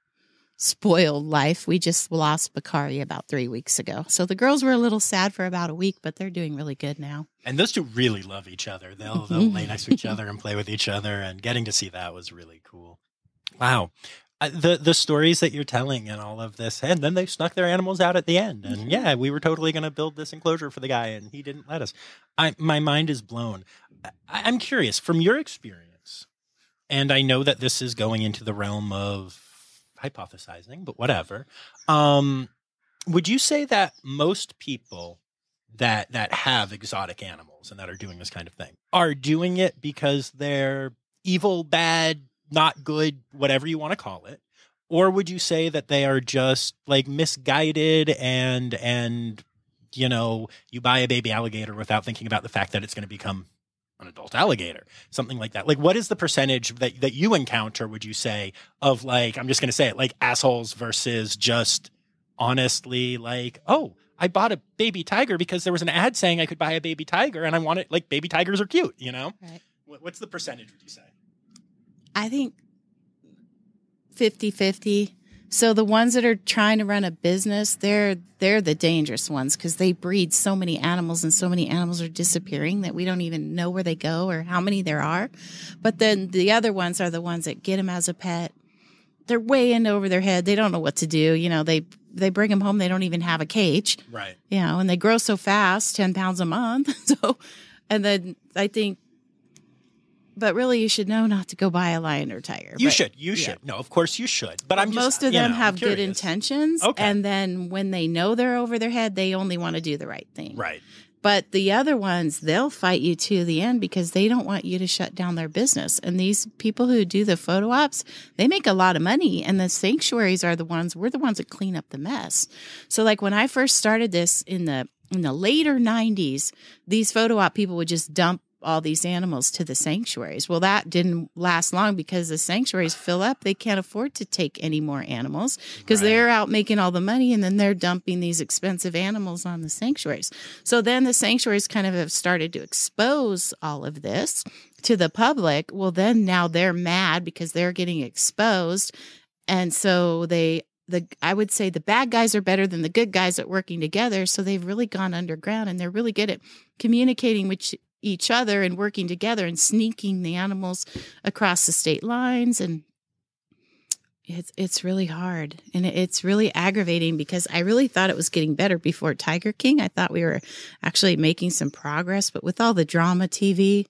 Speaker 1: spoiled life. We just lost Bakari about 3 weeks ago. So the girls were a little sad for about a week, but they're doing really good now.
Speaker 2: And those 2 really love each other. They'll lay next to each other and play with each other, and getting to see that was really cool. Wow. The stories that you're telling and all of this, and then they snuck their animals out at the end. And yeah, we were totally going to build this enclosure for the guy, and he didn't let us. My mind is blown. I'm curious, from your experience, and I know that this is going into the realm of hypothesizing, but whatever. Would you say that most people that have exotic animals and that are doing this kind of thing are doing it because they're evil, bad, not good, whatever you want to call it? Or would you say that they are just like misguided and you buy a baby alligator without thinking about the fact that it's going to become an adult alligator, something like that? Like, what is the percentage that you encounter, would you say, of like, I'm just going to say it, like assholes versus just honestly like, oh, I bought a baby tiger because there was an ad saying I could buy a baby tiger and I want it, like baby tigers are cute, Right. What's the percentage, would you say?
Speaker 1: I think 50-50. So the ones that are trying to run a business, they're the dangerous ones because they breed so many animals, and so many animals are disappearing that we don't even know where they go or how many there are. But then the other ones are the ones that get them as a pet. They're way in over their head. They don't know what to do. They bring them home. They don't even have a cage.
Speaker 2: Right.
Speaker 1: And they grow so fast, 10 pounds a month. And then I think But really, you should know not to go buy a lion or tiger.
Speaker 2: You should. No, of course you should. But I'm just,
Speaker 1: most of them have good
Speaker 2: curious.
Speaker 1: intentions.
Speaker 2: Okay.
Speaker 1: And then when they know they're over their head, they only want to do the right thing.
Speaker 2: Right.
Speaker 1: But the other ones, they'll fight you to the end because they don't want you to shut down their business. And these people who do the photo ops, they make a lot of money. And the sanctuaries are we're the ones that clean up the mess. So like when I first started this in the later 90s, these photo op people would just dump all these animals to the sanctuaries. Well, that didn't last long because the sanctuaries fill up. They can't afford to take any more animals because they're out making all the money, and then they're dumping these expensive animals on the sanctuaries. So then the sanctuaries kind of have started to expose all of this to the public. Well, then now they're mad because they're getting exposed. And so I would say the bad guys are better than the good guys at working together. So they've really gone underground, and they're really good at communicating with each other and working together and sneaking the animals across the state lines. And it's really hard, and it's really aggravating because I really thought it was getting better before Tiger King. I thought we were actually making some progress, but with all the drama TV,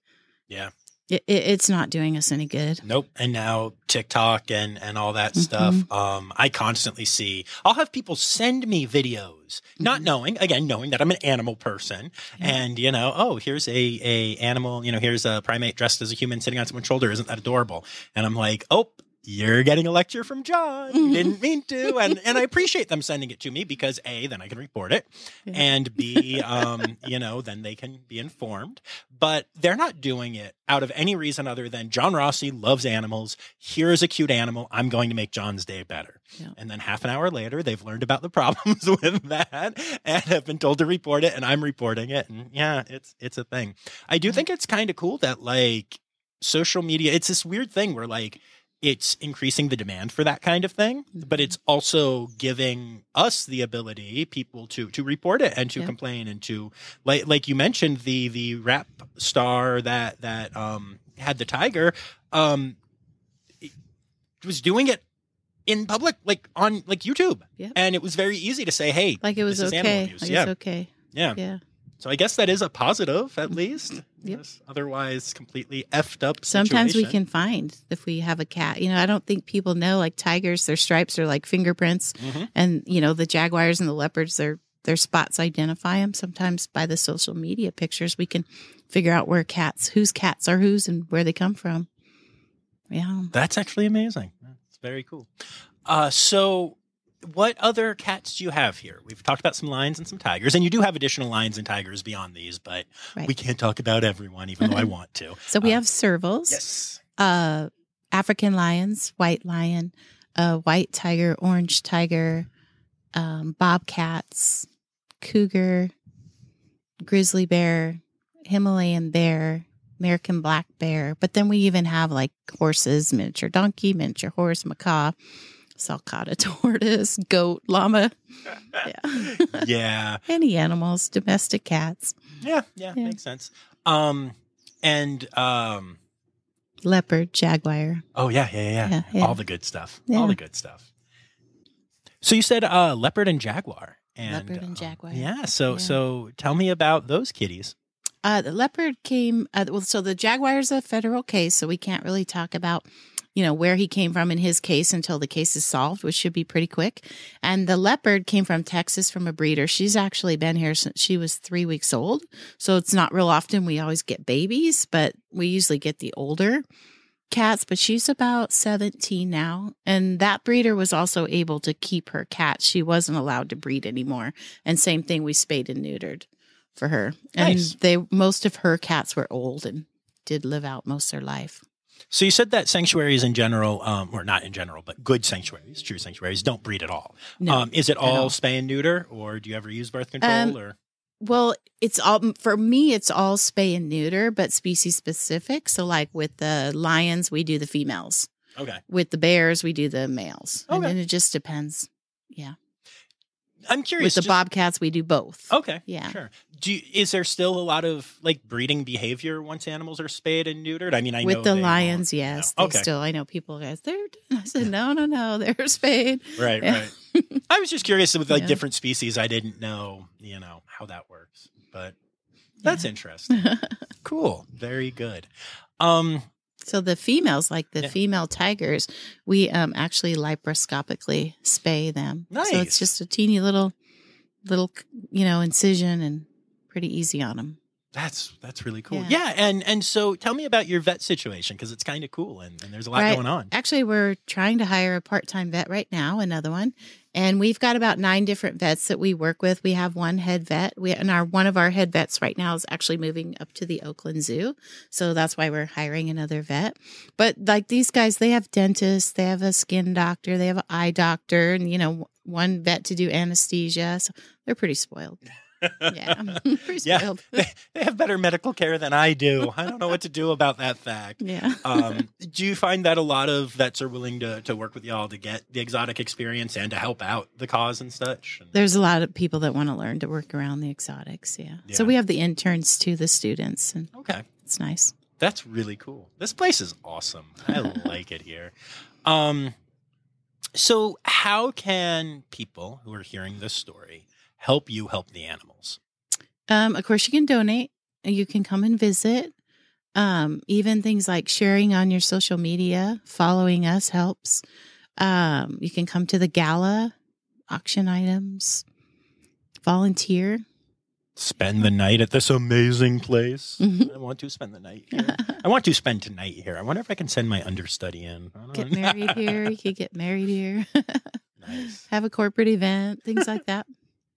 Speaker 1: it's not doing us any good.
Speaker 2: Nope. And now TikTok and all that stuff. I constantly see, I'll have people send me videos, not knowing that I'm an animal person. And, here's a animal, here's a primate dressed as a human sitting on someone's shoulder. Isn't that adorable? And I'm like, oh, you're getting a lecture from John. You didn't mean to. And I appreciate them sending it to me because A, then I can report it. And B, then they can be informed. But they're not doing it out of any reason other than John Rossi loves animals. Here's a cute animal. I'm going to make John's day better. Yeah. And then half an hour later, they've learned about the problems with that and have been told to report it. And I'm reporting it. And it's a thing. I do think it's kind of cool that social media, it's this weird thing where it's increasing the demand for that kind of thing, but it's also giving us the ability, people to report it and to complain and to, like you mentioned, the rap star that had the tiger, was doing it in public, on YouTube, and it was very easy to say, "Hey,
Speaker 1: it was okay, it's okay."
Speaker 2: Yeah. So I guess that is a positive, at least. Yes. Otherwise, completely effed up situation.
Speaker 1: Sometimes we can find if we have a cat. I don't think people know, tigers, their stripes are like fingerprints. And, the jaguars and the leopards, their spots identify them. Sometimes by the social media pictures, we can figure out whose cats are whose and where they come from. Yeah.
Speaker 2: That's actually amazing. That's very cool. So what other cats do you have here? We've talked about some lions and some tigers, and you do have additional lions and tigers beyond these, but we can't talk about everyone, even though I want to.
Speaker 1: So we have servals.
Speaker 2: Yes.
Speaker 1: African lions, white lion, white tiger, orange tiger, bobcats, cougar, grizzly bear, Himalayan bear, American black bear. But then we even have horses, miniature donkey, miniature horse, macaw, sulcata tortoise, goat, llama. Any animals, domestic cats.
Speaker 2: Yeah, makes sense.
Speaker 1: Leopard, jaguar.
Speaker 2: Oh, yeah. All the good stuff. All the good stuff. So you said leopard and jaguar.
Speaker 1: Leopard and jaguar.
Speaker 2: So tell me about those kitties.
Speaker 1: The leopard came, so the jaguar is a federal case, so we can't really talk about where he came from in his case until the case is solved, which should be pretty quick. And the leopard came from Texas from a breeder. She's actually been here since she was 3 weeks old. So it's not real often we always get babies, but we usually get the older cats. But she's about 17 now. And that breeder was also able to keep her cats. She wasn't allowed to breed anymore. And same thing, we spayed and neutered for her.
Speaker 2: Nice.
Speaker 1: And most of her cats were old and did live out most of their life.
Speaker 2: So you said that sanctuaries in general, or not in general, but good sanctuaries, true sanctuaries, don't breed at all.
Speaker 1: No,
Speaker 2: is it all spay and neuter, or do you ever use birth control?
Speaker 1: Well, for me, it's all spay and neuter, but species specific. So with the lions, we do the females.
Speaker 2: Okay.
Speaker 1: With the bears, we do the males.
Speaker 2: Okay.
Speaker 1: And then it just depends. Yeah.
Speaker 2: I'm curious.
Speaker 1: With the bobcats, we do both.
Speaker 2: Okay.
Speaker 1: Yeah.
Speaker 2: Sure. Is there still a lot of breeding behavior once animals are spayed and neutered? I mean, I know
Speaker 1: with the lions, yes.
Speaker 2: Okay.
Speaker 1: Still, I know people guys. I said no, they're spayed.
Speaker 2: Right. I was just curious with different species. I didn't know, how that works, but that's interesting. Cool. Very good.
Speaker 1: So the females, like the female tigers, we actually laparoscopically spay them.
Speaker 2: Nice.
Speaker 1: So it's just a teeny little, incision and pretty easy on them.
Speaker 2: That's really cool. Yeah. And so tell me about your vet situation, because it's kind of cool and there's a lot going on.
Speaker 1: Actually, we're trying to hire a part-time vet right now, another one. And we've got about 9 different vets that we work with. We have one head vet. One of our head vets right now is actually moving up to the Oakland Zoo. So that's why we're hiring another vet. But like these guys, they have dentists, they have a skin doctor, they have an eye doctor, and, one vet to do anesthesia. So they're pretty spoiled. Yeah, pretty spoiled.
Speaker 2: They have better medical care than I do. I don't know what to do about that fact.
Speaker 1: Yeah.
Speaker 2: Do you find that a lot of vets are willing to work with y'all to get the exotic experience and to help out the cause and such?
Speaker 1: There's a lot of people that want to learn to work around the exotics. Yeah. So we have the interns to the students. And
Speaker 2: okay.
Speaker 1: It's nice.
Speaker 2: That's really cool. This place is awesome. I like it here. So how can people who are hearing this story help you help the animals?
Speaker 1: Of course, you can donate. You can come and visit. Even things like sharing on your social media, following us helps. You can come to the gala, auction items, volunteer.
Speaker 2: Spend the night at this amazing place. I want to spend the night here. I want to spend tonight here. I wonder if I can send my understudy in.
Speaker 1: Get married here. You could get married here.
Speaker 2: Nice.
Speaker 1: Have a corporate event, things like that.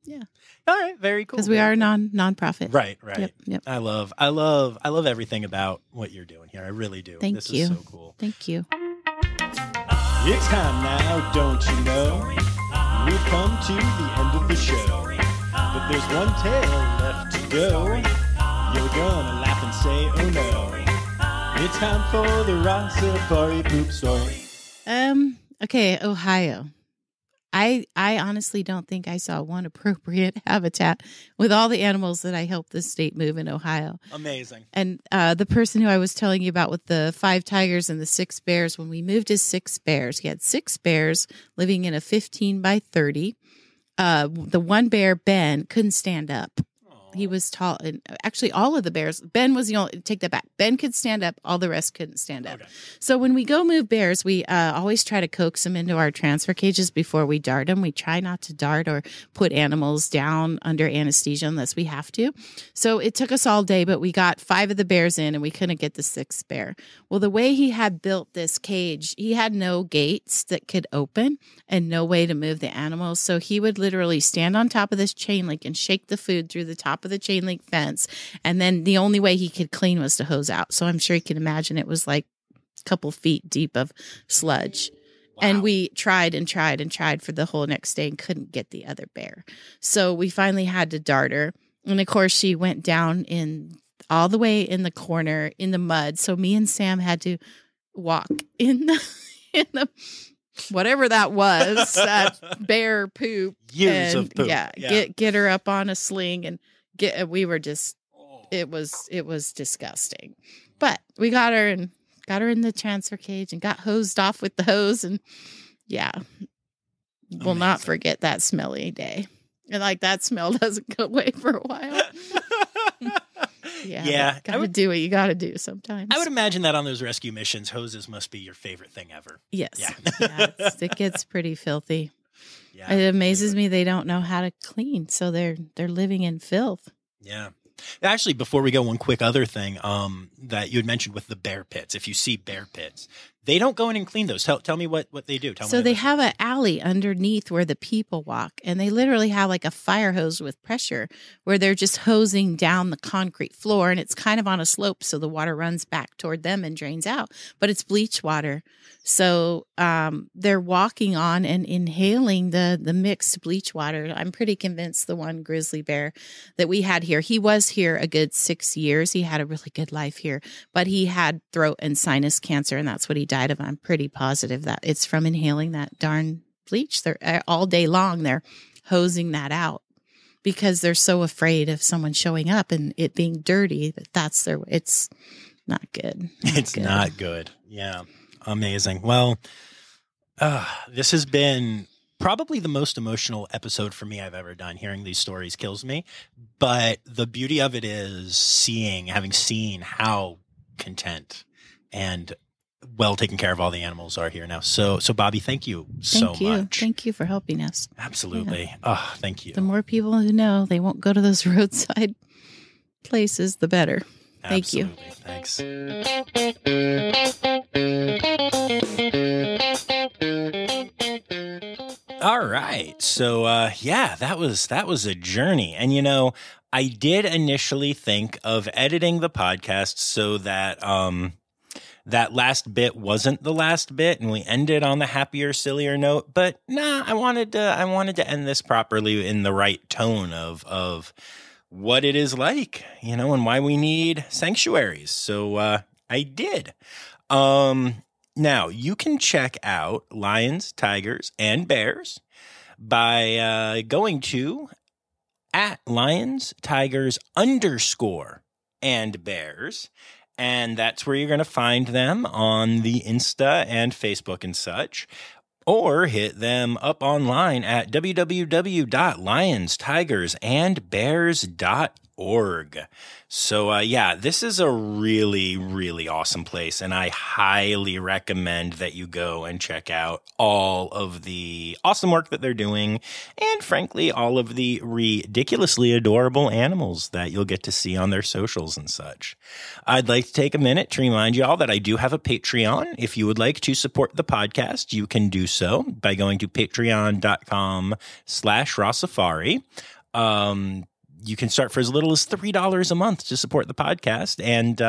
Speaker 1: Yeah.
Speaker 2: All right. Very cool.
Speaker 1: Because we are a nonprofit.
Speaker 2: Right.
Speaker 1: Yep.
Speaker 2: I love everything about what you're doing here. I really do.
Speaker 1: This is
Speaker 2: so cool.
Speaker 1: Thank you.
Speaker 3: It's time now, don't you know? We've come to the end of the show. But there's one tale left to go. You're gonna laugh and say, oh no. It's time for the Rossifari poop story.
Speaker 1: Okay, Ohio. I honestly don't think I saw one appropriate habitat with all the animals that I helped the state move in Ohio.
Speaker 2: Amazing.
Speaker 1: And the person who I was telling you about with the 5 tigers and the 6 bears, when we moved to 6 bears, he had 6 bears living in a 15 by 30. The one bear, Ben, couldn't stand up. He was tall, and actually all of the bears, Ben was the only, take that back. Ben could stand up, all the rest couldn't stand up. Okay. So when we go move bears, we always try to coax them into our transfer cages before we dart them. We try not to dart or put animals down under anesthesia unless we have to. So it took us all day, but we got 5 of the bears in and we couldn't get the 6th bear. Well, the way he had built this cage, he had no gates that could open and no way to move the animals. So he would literally stand on top of this chain link and shake the food through the top of the chain link fence, and then the only way he could clean was to hose out. So I'm sure you can imagine it was like a couple feet deep of sludge. Wow. And we tried and tried and tried for the whole next day and couldn't get the other bear. So we finally had to dart her, and of course she went down in all the way in the corner in the mud. So me and Sam had to walk in the whatever that was, that bear poop.
Speaker 2: Years of poop.
Speaker 1: Yeah. Get her up on a sling and we were just, it was disgusting, but we got her in the transfer cage and got hosed off with the hose. And we'll not forget that smelly day. And like that smell doesn't go away for a while. Yeah. Gotta do what you gotta do sometimes.
Speaker 2: I would imagine that on those rescue missions, hoses must be your favorite thing ever.
Speaker 1: Yes. Yeah. It gets pretty filthy. Yeah, it amazes me they don't know how to clean, so they're living in filth.
Speaker 2: Yeah. Actually, before we go, one quick other thing that you had mentioned with the bear pits. If you see bear pits, they don't go in and clean those. Tell me what they do.
Speaker 1: So they have an alley underneath where the people walk, and they literally have like a fire hose with pressure where they're just hosing down the concrete floor, and it's kind of on a slope, so the water runs back toward them and drains out. But it's bleach water. So they're walking on and inhaling the mixed bleach water. I'm pretty convinced the one grizzly bear that we had here, he was here a good 6 years. He had a really good life here, but he had throat and sinus cancer, and that's what he died of. I'm pretty positive that it's from inhaling that darn bleach. They're all day long, they're hosing that out because they're so afraid of someone showing up and it being dirty. It's not good.
Speaker 2: Not good. Yeah. Amazing. Well, this has been probably the most emotional episode for me I've ever done. Hearing these stories kills me. But the beauty of it is having seen how content well taken care of. All the animals are here now. So Bobbi, thank you so much.
Speaker 1: Thank you for helping us.
Speaker 2: Absolutely.
Speaker 1: Yeah.
Speaker 2: Oh, thank you.
Speaker 1: The more people who know, they won't go to those roadside places, the better. Thank you.
Speaker 2: Thanks. All right. So, that was a journey. And, I did initially think of editing the podcast so that, that last bit wasn't the last bit and we ended on the happier, sillier note. But nah, I wanted to end this properly in the right tone of what it is like, and why we need sanctuaries. So, I did. Now you can check out lions, tigers, and bears by going to @lions_tigers_and_bears. And that's where you're going to find them on the Insta and Facebook and such. Or hit them up online at www.lionstigersandbears.org. So, this is a really, really awesome place. And I highly recommend that you go and check out all of the awesome work that they're doing. And frankly, all of the ridiculously adorable animals that you'll get to see on their socials and such. I'd like to take a minute to remind you all that I do have a Patreon. If you would like to support the podcast, you can do so by going to patreon.com/Rossifari. You can start for as little as $3 a month to support the podcast. And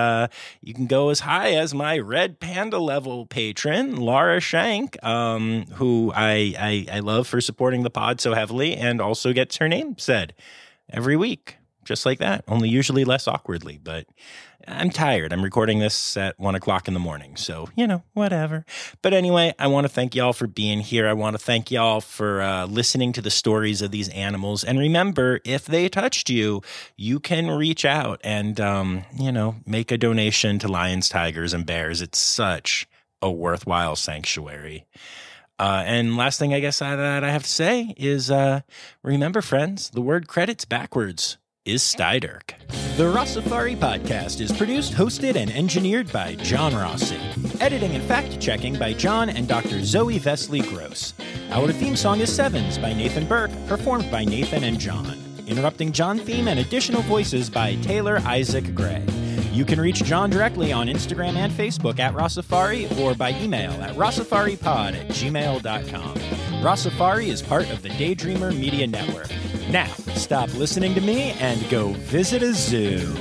Speaker 2: you can go as high as my Red Panda level patron, Laura Shank, who I love for supporting the pod so heavily and also gets her name said every week. Just like that, only usually less awkwardly. But I'm tired. I'm recording this at 1 o'clock in the morning. So, whatever. But anyway, I want to thank y'all for being here. I want to thank y'all for listening to the stories of these animals. And remember, if they touched you, you can reach out and, make a donation to lions, tigers, and bears. It's such a worthwhile sanctuary. And last thing I guess that I have to say is, remember, friends, the word credits backwards is Stydirk. The Rossifari podcast is produced, hosted, and engineered by John Rossi. Editing and fact-checking by John and Dr. Zoe Vesley Gross. Our theme song is Sevens by Nathan Burke, performed by Nathan and John. Interrupting John theme and additional voices by Taylor Isaac Gray. You can reach John directly on Instagram and Facebook at Rossifari or by email at rossifaripod@gmail.com. Rossifari is part of the Daydreamer Media Network. Now, stop listening to me and go visit a zoo.